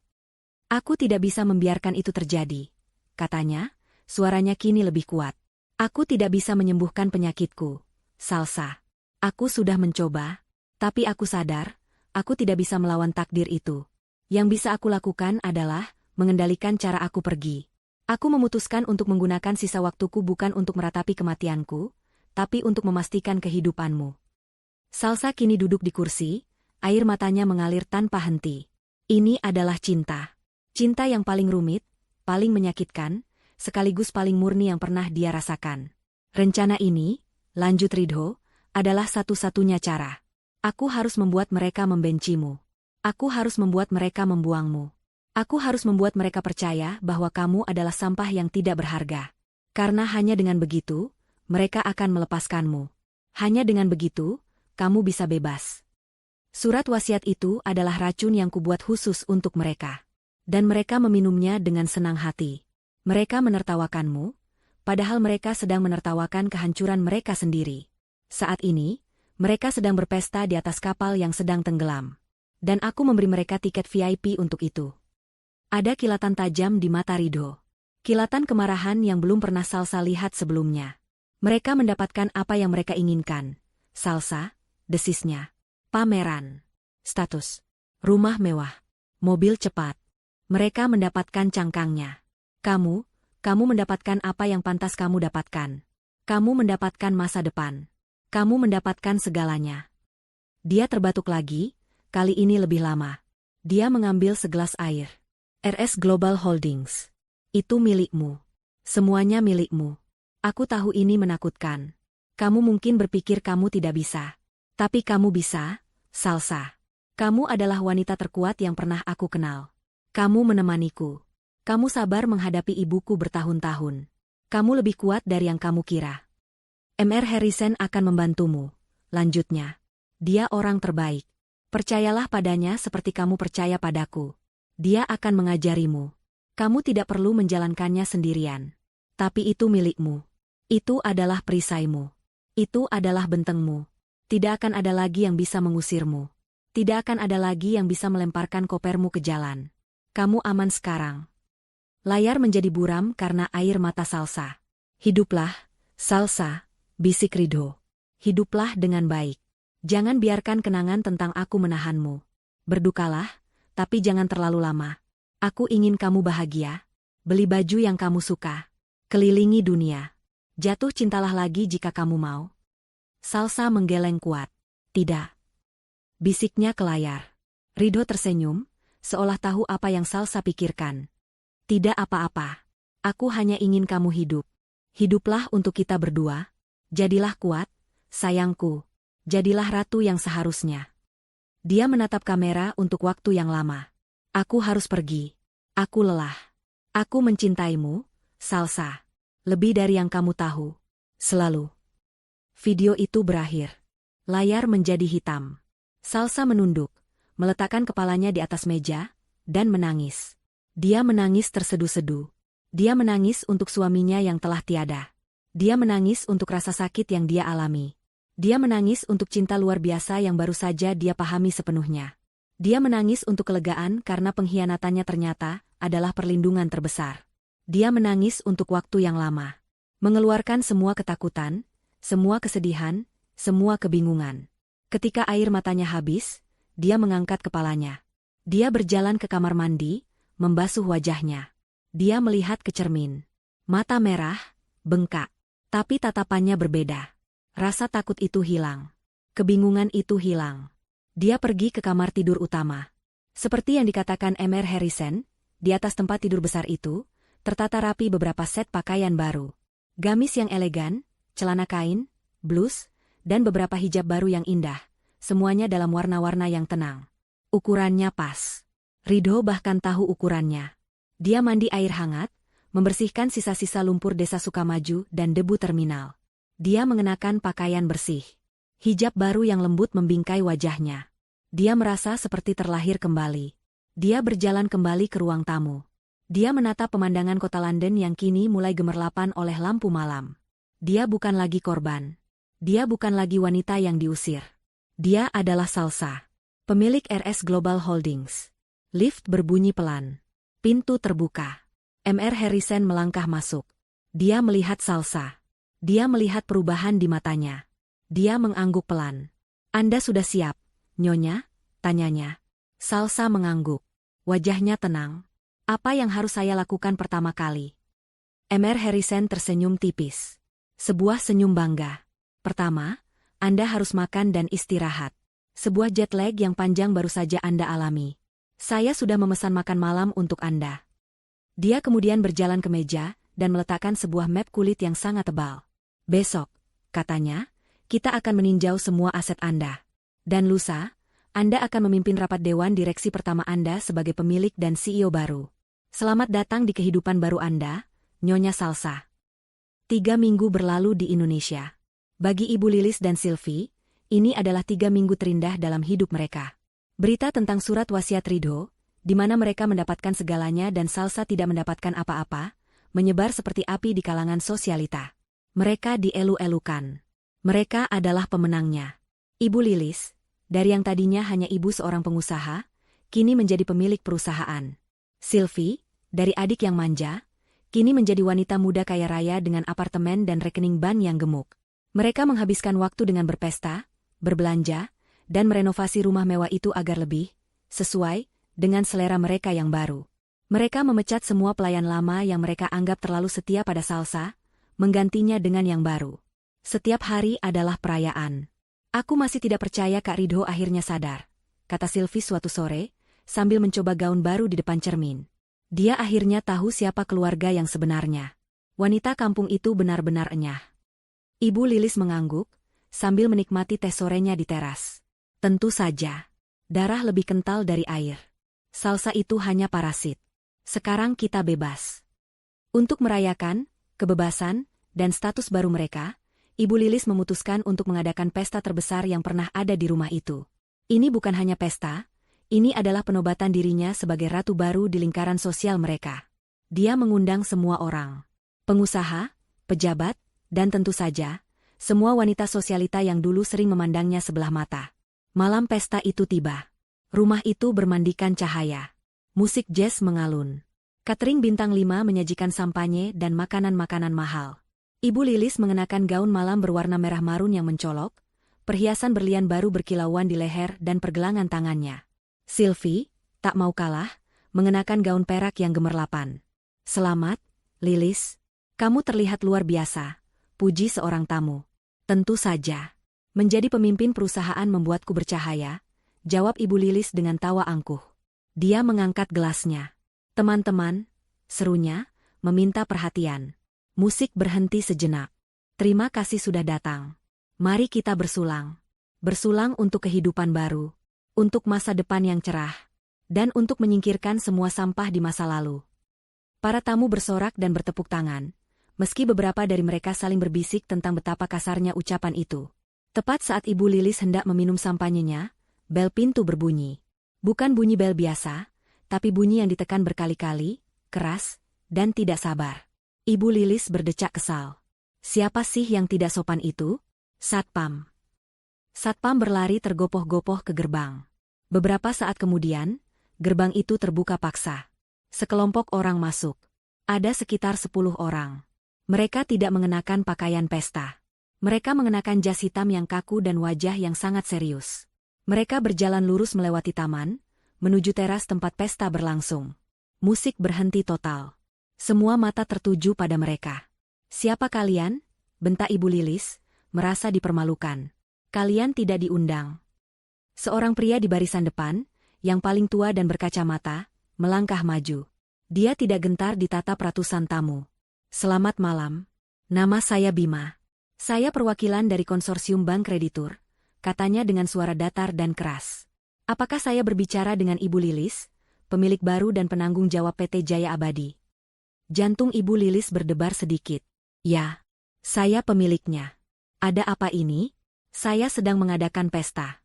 Aku tidak bisa membiarkan itu terjadi, katanya, suaranya kini lebih kuat. Aku tidak bisa menyembuhkan penyakitku, Salsa. Aku sudah mencoba, tapi aku sadar, aku tidak bisa melawan takdir itu. Yang bisa aku lakukan adalah mengendalikan cara aku pergi. Aku memutuskan untuk menggunakan sisa waktuku bukan untuk meratapi kematianku, tapi untuk memastikan kehidupanmu. Salsa kini duduk di kursi, air matanya mengalir tanpa henti. Ini adalah cinta. Cinta yang paling rumit, paling menyakitkan, sekaligus paling murni yang pernah dia rasakan. Rencana ini, lanjut Ridho, adalah satu-satunya cara. Aku harus membuat mereka membencimu. Aku harus membuat mereka membuangmu. Aku harus membuat mereka percaya bahwa kamu adalah sampah yang tidak berharga. Karena hanya dengan begitu, mereka akan melepaskanmu. Hanya dengan begitu, kamu bisa bebas. Surat wasiat itu adalah racun yang kubuat khusus untuk mereka. Dan mereka meminumnya dengan senang hati. Mereka menertawakanmu, padahal mereka sedang menertawakan kehancuran mereka sendiri. Saat ini, mereka sedang berpesta di atas kapal yang sedang tenggelam. Dan aku memberi mereka tiket VIP untuk itu. Ada kilatan tajam di mata Ridho. Kilatan kemarahan yang belum pernah Salsa lihat sebelumnya. Mereka mendapatkan apa yang mereka inginkan. Salsa, desisnya. Pameran. Status. Rumah mewah. Mobil cepat. Mereka mendapatkan cangkangnya. Kamu mendapatkan apa yang pantas kamu dapatkan. Kamu mendapatkan masa depan. Kamu mendapatkan segalanya. Dia terbatuk lagi, kali ini lebih lama. Dia mengambil segelas air. RS Global Holdings. Itu milikmu. Semuanya milikmu. Aku tahu ini menakutkan. Kamu mungkin berpikir kamu tidak bisa. Tapi kamu bisa, Salsa. Kamu adalah wanita terkuat yang pernah aku kenal. Kamu menemaniku. Kamu sabar menghadapi ibuku bertahun-tahun. Kamu lebih kuat dari yang kamu kira. Mr. Harrison akan membantumu. Lanjutnya. Dia orang terbaik. Percayalah padanya seperti kamu percaya padaku. Dia akan mengajarimu. Kamu tidak perlu menjalankannya sendirian. Tapi itu milikmu. Itu adalah perisaimu. Itu adalah bentengmu. Tidak akan ada lagi yang bisa mengusirmu. Tidak akan ada lagi yang bisa melemparkan kopermu ke jalan. Kamu aman sekarang. Layar menjadi buram karena air mata Salsa. Hiduplah, Salsa, bisik Ridho. Hiduplah dengan baik. Jangan biarkan kenangan tentang aku menahanmu. Berdukalah, tapi jangan terlalu lama. Aku ingin kamu bahagia. Beli baju yang kamu suka. Kelilingi dunia. Jatuh cintalah lagi jika kamu mau. Salsa menggeleng kuat. Tidak. Bisiknya ke layar. Ridho tersenyum, seolah tahu apa yang Salsa pikirkan. Tidak apa-apa. Aku hanya ingin kamu hidup. Hiduplah untuk kita berdua. Jadilah kuat, sayangku. Jadilah ratu yang seharusnya. Dia menatap kamera untuk waktu yang lama. Aku harus pergi. Aku lelah. Aku mencintaimu, Salsa. Lebih dari yang kamu tahu. Selalu. Video itu berakhir. Layar menjadi hitam. Salsa menunduk, meletakkan kepalanya di atas meja, dan menangis. Dia menangis terseduh-seduh. Dia menangis untuk suaminya yang telah tiada. Dia menangis untuk rasa sakit yang dia alami. Dia menangis untuk cinta luar biasa yang baru saja dia pahami sepenuhnya. Dia menangis untuk kelegaan karena pengkhianatannya ternyata adalah perlindungan terbesar. Dia menangis untuk waktu yang lama. Mengeluarkan semua ketakutan, semua kesedihan, semua kebingungan. Ketika air matanya habis, dia mengangkat kepalanya. Dia berjalan ke kamar mandi, membasuh wajahnya. Dia melihat ke cermin. Mata merah, bengkak. Tapi tatapannya berbeda. Rasa takut itu hilang. Kebingungan itu hilang. Dia pergi ke kamar tidur utama. Seperti yang dikatakan Mr. Harrison, di atas tempat tidur besar itu, tertata rapi beberapa set pakaian baru. Gamis yang elegan, celana kain, blus, dan beberapa hijab baru yang indah. Semuanya dalam warna-warna yang tenang. Ukurannya pas. Ridho bahkan tahu ukurannya. Dia mandi air hangat, membersihkan sisa-sisa lumpur desa Sukamaju dan debu terminal. Dia mengenakan pakaian bersih. Hijab baru yang lembut membingkai wajahnya. Dia merasa seperti terlahir kembali. Dia berjalan kembali ke ruang tamu. Dia menatap pemandangan kota London yang kini mulai gemerlapan oleh lampu malam. Dia bukan lagi korban. Dia bukan lagi wanita yang diusir. Dia adalah Salsa, pemilik RS Global Holdings. Lift berbunyi pelan. Pintu terbuka. Mr. Harrison melangkah masuk. Dia melihat Salsa. Dia melihat perubahan di matanya. Dia mengangguk pelan. "Anda sudah siap, Nyonya?" tanyanya. Salsa mengangguk. Wajahnya tenang. "Apa yang harus saya lakukan pertama kali?" Mr. Harrison tersenyum tipis. Sebuah senyum bangga. "Pertama, Anda harus makan dan istirahat. Sebuah jet lag yang panjang baru saja Anda alami. Saya sudah memesan makan malam untuk Anda." Dia kemudian berjalan ke meja dan meletakkan sebuah map kulit yang sangat tebal. "Besok," katanya, "kita akan meninjau semua aset Anda. Dan lusa, Anda akan memimpin rapat dewan direksi pertama Anda sebagai pemilik dan CEO baru. Selamat datang di kehidupan baru Anda, Nyonya Salsa." 3 minggu berlalu di Indonesia. Bagi Ibu Lilis dan Sylvie, ini adalah 3 minggu terindah dalam hidup mereka. Berita tentang surat wasiat Ridho, di mana mereka mendapatkan segalanya dan Salsa tidak mendapatkan apa-apa, menyebar seperti api di kalangan sosialita. Mereka dielu-elukan. Mereka adalah pemenangnya. Ibu Lilis, dari yang tadinya hanya ibu seorang pengusaha, kini menjadi pemilik perusahaan. Sylvie, dari adik yang manja, kini menjadi wanita muda kaya raya dengan apartemen dan rekening bank yang gemuk. Mereka menghabiskan waktu dengan berpesta, berbelanja, dan merenovasi rumah mewah itu agar lebih sesuai dengan selera mereka yang baru. Mereka memecat semua pelayan lama yang mereka anggap terlalu setia pada Salsa, menggantinya dengan yang baru. Setiap hari adalah perayaan. "Aku masih tidak percaya Kak Ridho akhirnya sadar," kata Sylvie suatu sore, sambil mencoba gaun baru di depan cermin. Dia akhirnya tahu siapa keluarga yang sebenarnya. Wanita kampung itu benar-benar enyah. Ibu Lilis mengangguk, sambil menikmati teh sorenya di teras. Tentu saja. Darah lebih kental dari air. Salsa itu hanya parasit. Sekarang kita bebas. Untuk merayakan kebebasan dan status baru mereka, Ibu Lilis memutuskan untuk mengadakan pesta terbesar yang pernah ada di rumah itu. Ini bukan hanya pesta, ini adalah penobatan dirinya sebagai ratu baru di lingkaran sosial mereka. Dia mengundang semua orang. Pengusaha, pejabat, dan tentu saja, semua wanita sosialita yang dulu sering memandangnya sebelah mata. Malam pesta itu tiba. Rumah itu bermandikan cahaya. Musik jazz mengalun. Catering bintang 5 menyajikan sampanye dan makanan-makanan mahal. Ibu Lilis mengenakan gaun malam berwarna merah marun yang mencolok, perhiasan berlian baru berkilauan di leher dan pergelangan tangannya. Sylvie, tak mau kalah, mengenakan gaun perak yang gemerlapan. "Selamat, Lilis. Kamu terlihat luar biasa," puji seorang tamu. "Tentu saja. Menjadi pemimpin perusahaan membuatku bercahaya," jawab Ibu Lilis dengan tawa angkuh. Dia mengangkat gelasnya. "Teman-teman," serunya, meminta perhatian. Musik berhenti sejenak. "Terima kasih sudah datang. Mari kita bersulang. Bersulang untuk kehidupan baru. Untuk masa depan yang cerah. Dan untuk menyingkirkan semua sampah di masa lalu." Para tamu bersorak dan bertepuk tangan, meski beberapa dari mereka saling berbisik tentang betapa kasarnya ucapan itu. Tepat saat Ibu Lilis hendak meminum sampanyenya, bel pintu berbunyi. Bukan bunyi bel biasa, tapi bunyi yang ditekan berkali-kali, keras, dan tidak sabar. Ibu Lilis berdecak kesal. Siapa sih yang tidak sopan itu? Satpam. Satpam berlari tergopoh-gopoh ke gerbang. Beberapa saat kemudian, gerbang itu terbuka paksa. Sekelompok orang masuk. Ada sekitar 10 orang. Mereka tidak mengenakan pakaian pesta. Mereka mengenakan jas hitam yang kaku dan wajah yang sangat serius. Mereka berjalan lurus melewati taman, menuju teras tempat pesta berlangsung. Musik berhenti total. Semua mata tertuju pada mereka. "Siapa kalian?" bentak Ibu Lilis, merasa dipermalukan. "Kalian tidak diundang." Seorang pria di barisan depan, yang paling tua dan berkacamata, melangkah maju. Dia tidak gentar ditatap ratusan tamu. "Selamat malam. Nama saya Bima. Saya perwakilan dari konsorsium bank kreditur," katanya dengan suara datar dan keras. "Apakah saya berbicara dengan Ibu Lilis, pemilik baru dan penanggung jawab PT Jaya Abadi?" Jantung Ibu Lilis berdebar sedikit. "Ya, saya pemiliknya. Ada apa ini?" "Saya sedang mengadakan pesta."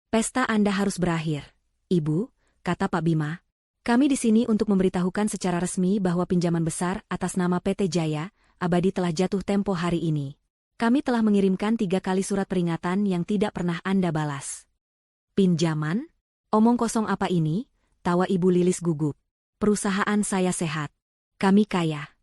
"Pesta Anda harus berakhir, Ibu," kata Pak Bima. "Kami di sini untuk memberitahukan secara resmi bahwa pinjaman besar atas nama PT Jaya Abadi telah jatuh tempo hari ini. Kami telah mengirimkan 3 kali surat peringatan yang tidak pernah Anda balas." "Pinjaman? Omong kosong apa ini?" tawa Ibu Lilis gugup. Perusahaan saya sehat. Kami kaya.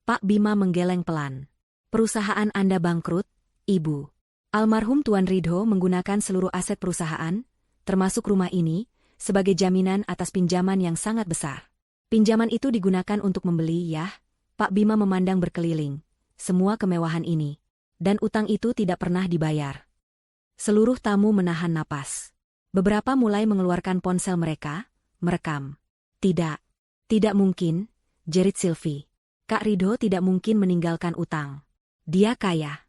Pak Bima menggeleng pelan. Perusahaan Anda bangkrut, Ibu. Almarhum Tuan Ridho menggunakan seluruh aset perusahaan, termasuk rumah ini, sebagai jaminan atas pinjaman yang sangat besar. Pinjaman itu digunakan untuk membeli, ya. Pak Bima memandang berkeliling. Semua kemewahan ini. Dan utang itu tidak pernah dibayar. Seluruh tamu menahan napas. Beberapa mulai mengeluarkan ponsel mereka, merekam. Tidak mungkin, jerit Sylvie. Kak Ridho tidak mungkin meninggalkan utang. Dia kaya.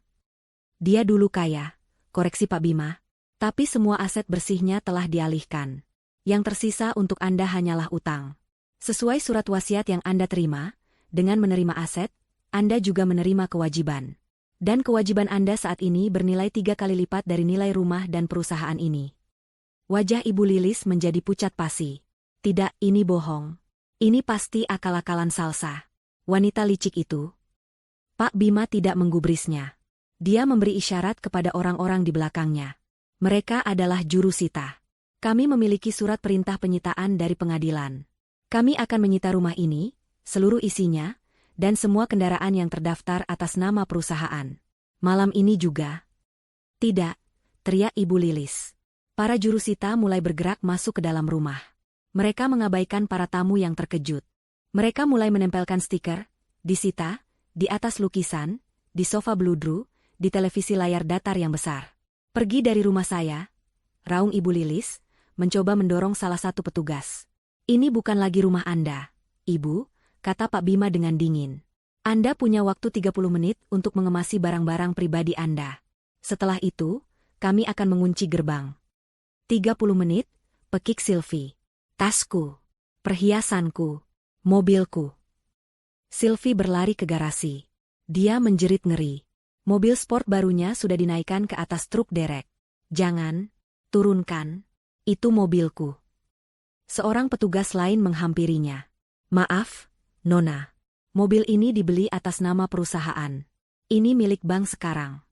Dia dulu kaya, koreksi Pak Bima. Tapi semua aset bersihnya telah dialihkan. Yang tersisa untuk Anda hanyalah utang. Sesuai surat wasiat yang Anda terima, dengan menerima aset, Anda juga menerima kewajiban. Dan kewajiban Anda saat ini bernilai 3 kali lipat dari nilai rumah dan perusahaan ini. Wajah Ibu Lilis menjadi pucat pasi. Tidak, ini bohong. Ini pasti akal-akalan Salsa. Wanita licik itu. Pak Bima tidak menggubrisnya. Dia memberi isyarat kepada orang-orang di belakangnya. Mereka adalah jurusita. Kami memiliki surat perintah penyitaan dari pengadilan. Kami akan menyita rumah ini, seluruh isinya, dan semua kendaraan yang terdaftar atas nama perusahaan. Malam ini juga. Tidak, teriak Ibu Lilis. Para jurusita mulai bergerak masuk ke dalam rumah. Mereka mengabaikan para tamu yang terkejut. Mereka mulai menempelkan stiker, disita, di atas lukisan, di sofa bludru, di televisi layar datar yang besar. Pergi dari rumah saya, raung Ibu Lilis, mencoba mendorong salah satu petugas. Ini bukan lagi rumah Anda, Ibu, kata Pak Bima dengan dingin. Anda punya waktu 30 menit untuk mengemasi barang-barang pribadi Anda. Setelah itu, kami akan mengunci gerbang. 30 menit, pekik Sylvie. Tasku, perhiasanku, mobilku. Sylvie berlari ke garasi. Dia menjerit ngeri. Mobil sport barunya sudah dinaikkan ke atas truk derek. Jangan, turunkan. Itu mobilku. Seorang petugas lain menghampirinya. Maaf, Nona. Mobil ini dibeli atas nama perusahaan. Ini milik bank sekarang.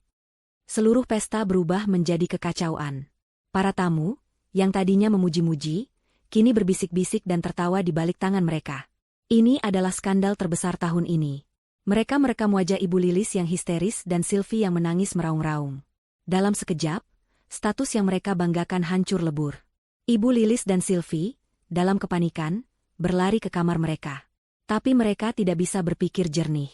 Seluruh pesta berubah menjadi kekacauan. Para tamu, yang tadinya memuji-muji, kini berbisik-bisik dan tertawa di balik tangan mereka. Ini adalah skandal terbesar tahun ini. Mereka merekam wajah Ibu Lilis yang histeris dan Sylvie yang menangis meraung-raung. Dalam sekejap, status yang mereka banggakan hancur lebur. Ibu Lilis dan Sylvie, dalam kepanikan, berlari ke kamar mereka. Tapi mereka tidak bisa berpikir jernih.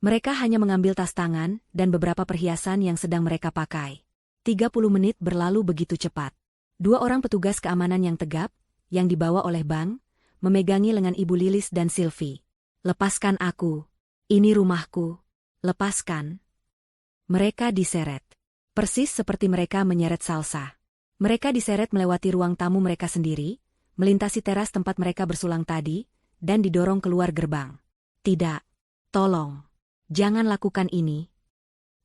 Mereka hanya mengambil tas tangan dan beberapa perhiasan yang sedang mereka pakai. 30 menit berlalu begitu cepat. 2 orang petugas keamanan yang tegap, yang dibawa oleh bank, memegangi lengan Ibu Lilis dan Sylvie. Lepaskan aku. Ini rumahku. Lepaskan. Mereka diseret. Persis seperti mereka menyeret Salsa. Mereka diseret melewati ruang tamu mereka sendiri, melintasi teras tempat mereka bersulang tadi, dan didorong keluar gerbang. Tidak. Tolong. Jangan lakukan ini.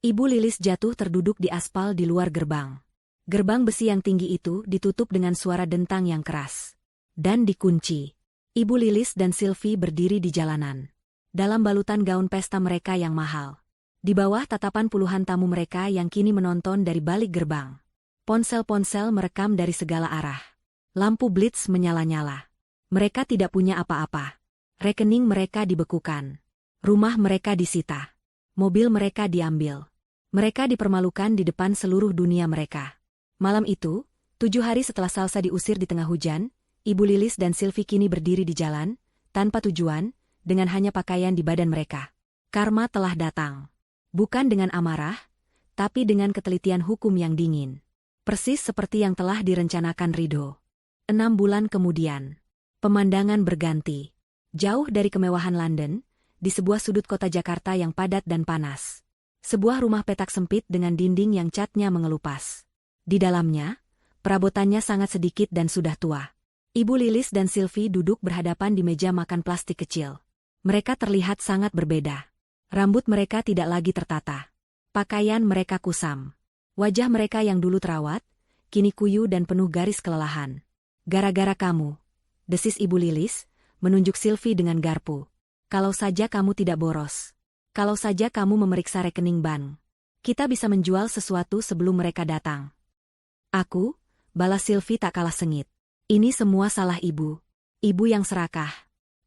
Ibu Lilis jatuh terduduk di aspal di luar gerbang. Gerbang besi yang tinggi itu ditutup dengan suara dentang yang keras. Dan dikunci. Ibu Lilis dan Sylvie berdiri di jalanan. Dalam balutan gaun pesta mereka yang mahal. Di bawah tatapan puluhan tamu mereka yang kini menonton dari balik gerbang. Ponsel-ponsel merekam dari segala arah. Lampu blitz menyala-nyala. Mereka tidak punya apa-apa. Rekening mereka dibekukan. Rumah mereka disita. Mobil mereka diambil. Mereka dipermalukan di depan seluruh dunia mereka. Malam itu, 7 hari setelah Salsa diusir di tengah hujan, Ibu Lilis dan Sylvie kini berdiri di jalan, tanpa tujuan, dengan hanya pakaian di badan mereka. Karma telah datang. Bukan dengan amarah, tapi dengan ketelitian hukum yang dingin. Persis seperti yang telah direncanakan Ridho. 6 bulan kemudian, pemandangan berganti. Jauh dari kemewahan London, di sebuah sudut kota Jakarta yang padat dan panas. Sebuah rumah petak sempit dengan dinding yang catnya mengelupas. Di dalamnya, perabotannya sangat sedikit dan sudah tua. Ibu Lilis dan Sylvie duduk berhadapan di meja makan plastik kecil. Mereka terlihat sangat berbeda. Rambut mereka tidak lagi tertata. Pakaian mereka kusam. Wajah mereka yang dulu terawat, kini kuyu dan penuh garis kelelahan. Gara-gara kamu, desis Ibu Lilis, menunjuk Sylvie dengan garpu. Kalau saja kamu tidak boros. Kalau saja kamu memeriksa rekening bank. Kita bisa menjual sesuatu sebelum mereka datang. Aku, balas Sylvie tak kalah sengit. Ini semua salah ibu. Ibu yang serakah.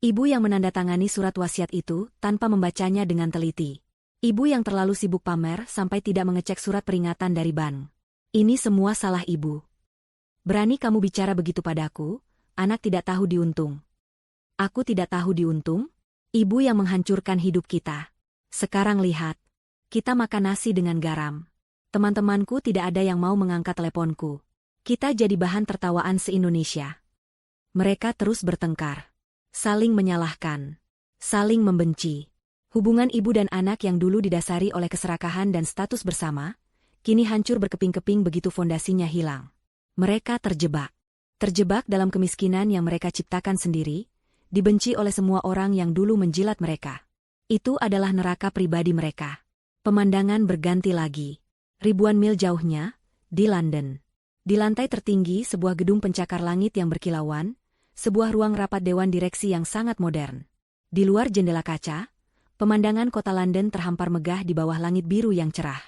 Ibu yang menandatangani surat wasiat itu tanpa membacanya dengan teliti. Ibu yang terlalu sibuk pamer sampai tidak mengecek surat peringatan dari bank. Ini semua salah ibu. Berani kamu bicara begitu padaku, anak tidak tahu diuntung. Aku tidak tahu diuntung? Ibu yang menghancurkan hidup kita. Sekarang lihat. Kita makan nasi dengan garam. Teman-temanku tidak ada yang mau mengangkat teleponku. Kita jadi bahan tertawaan se-Indonesia. Mereka terus bertengkar. Saling menyalahkan. Saling membenci. Hubungan ibu dan anak yang dulu didasari oleh keserakahan dan status bersama, kini hancur berkeping-keping begitu fondasinya hilang. Mereka terjebak. Terjebak dalam kemiskinan yang mereka ciptakan sendiri, dibenci oleh semua orang yang dulu menjilat mereka. Itu adalah neraka pribadi mereka. Pemandangan berganti lagi. Ribuan mil jauhnya, di London. Di lantai tertinggi sebuah gedung pencakar langit yang berkilauan, sebuah ruang rapat dewan direksi yang sangat modern. Di luar jendela kaca, pemandangan kota London terhampar megah di bawah langit biru yang cerah.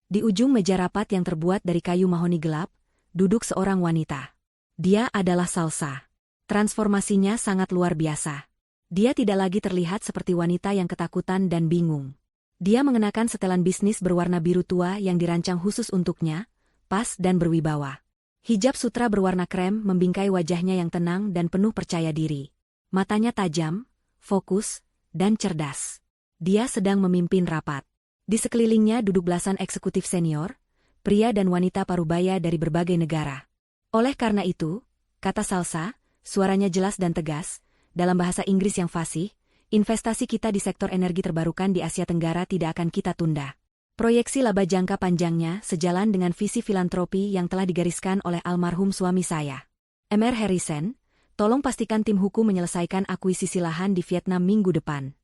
Di ujung meja rapat yang terbuat dari kayu mahoni gelap, duduk seorang wanita. Dia adalah Salsa. Transformasinya sangat luar biasa. Dia tidak lagi terlihat seperti wanita yang ketakutan dan bingung. Dia mengenakan setelan bisnis berwarna biru tua yang dirancang khusus untuknya, pas dan berwibawa. Hijab sutra berwarna krem membingkai wajahnya yang tenang dan penuh percaya diri. Matanya tajam, fokus, dan cerdas. Dia sedang memimpin rapat. Di sekelilingnya duduk belasan eksekutif senior, pria dan wanita parubaya dari berbagai negara. Oleh karena itu, kata Salsa, suaranya jelas dan tegas, dalam bahasa Inggris yang fasih, investasi kita di sektor energi terbarukan di Asia Tenggara tidak akan kita tunda. Proyeksi laba jangka panjangnya sejalan dengan visi filantropi yang telah digariskan oleh almarhum suami saya. Mr. Harrison, tolong pastikan tim hukum menyelesaikan akuisisi lahan di Vietnam minggu depan.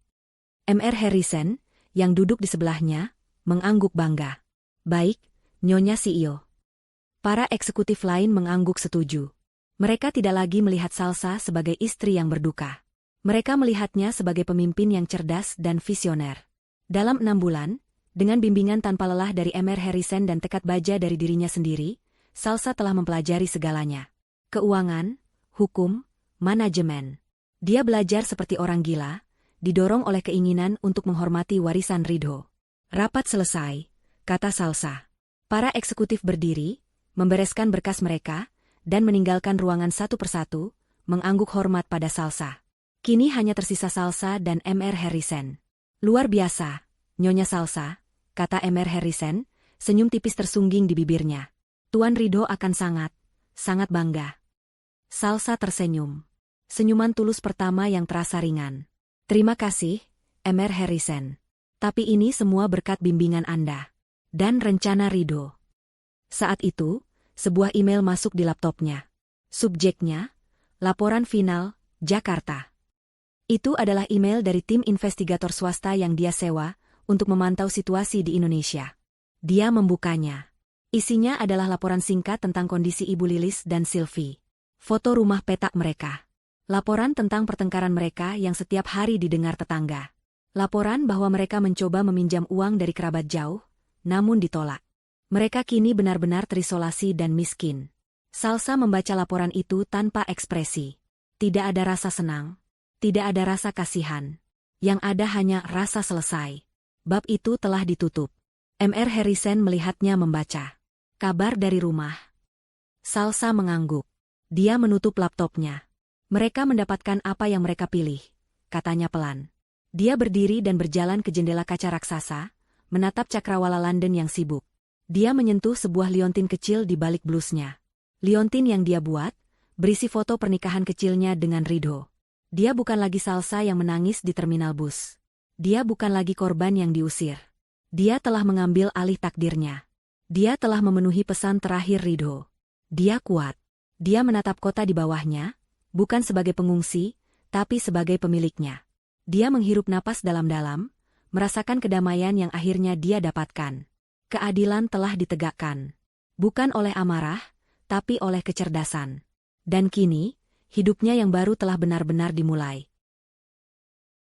Mr. Harrison, yang duduk di sebelahnya, mengangguk bangga. Baik, Nyonya CEO. Para eksekutif lain mengangguk setuju. Mereka tidak lagi melihat Salsa sebagai istri yang berduka. Mereka melihatnya sebagai pemimpin yang cerdas dan visioner. Dalam 6 bulan, dengan bimbingan tanpa lelah dari Mr. Harrison dan tekad baja dari dirinya sendiri, Salsa telah mempelajari segalanya. Keuangan, hukum, manajemen. Dia belajar seperti orang gila, didorong oleh keinginan untuk menghormati warisan Ridho. Rapat selesai, kata Salsa. Para eksekutif berdiri, membereskan berkas mereka, dan meninggalkan ruangan satu persatu, mengangguk hormat pada Salsa. Kini hanya tersisa Salsa dan Mr. Harrison. Luar biasa, Nyonya Salsa, kata Mr. Harrison, senyum tipis tersungging di bibirnya. Tuan Ridho akan sangat bangga. Salsa tersenyum. Senyuman tulus pertama yang terasa ringan. Terima kasih, Mr. Harrison. Tapi ini semua berkat bimbingan Anda. Dan rencana Ridho. Saat itu, sebuah email masuk di laptopnya. Subjeknya, laporan final, Jakarta. Itu adalah email dari tim investigator swasta yang dia sewa untuk memantau situasi di Indonesia. Dia membukanya. Isinya adalah laporan singkat tentang kondisi Ibu Lilis dan Sylvie. Foto rumah petak mereka. Laporan tentang pertengkaran mereka yang setiap hari didengar tetangga. Laporan bahwa mereka mencoba meminjam uang dari kerabat jauh, namun ditolak. Mereka kini benar-benar terisolasi dan miskin. Salsa membaca laporan itu tanpa ekspresi. Tidak ada rasa senang. Tidak ada rasa kasihan. Yang ada hanya rasa selesai. Bab itu telah ditutup. Mr. Harrison melihatnya membaca. Kabar dari rumah. Salsa mengangguk. Dia menutup laptopnya. Mereka mendapatkan apa yang mereka pilih, katanya pelan. Dia berdiri dan berjalan ke jendela kaca raksasa, menatap cakrawala London yang sibuk. Dia menyentuh sebuah liontin kecil di balik blusnya. Liontin yang dia buat, berisi foto pernikahan kecilnya dengan Ridho. Dia bukan lagi Salsa yang menangis di terminal bus. Dia bukan lagi korban yang diusir. Dia telah mengambil alih takdirnya. Dia telah memenuhi pesan terakhir Ridho. Dia kuat. Dia menatap kota di bawahnya, bukan sebagai pengungsi, tapi sebagai pemiliknya. Dia menghirup napas dalam-dalam, merasakan kedamaian yang akhirnya dia dapatkan. Keadilan telah ditegakkan. Bukan oleh amarah, tapi oleh kecerdasan. Dan kini, hidupnya yang baru telah benar-benar dimulai.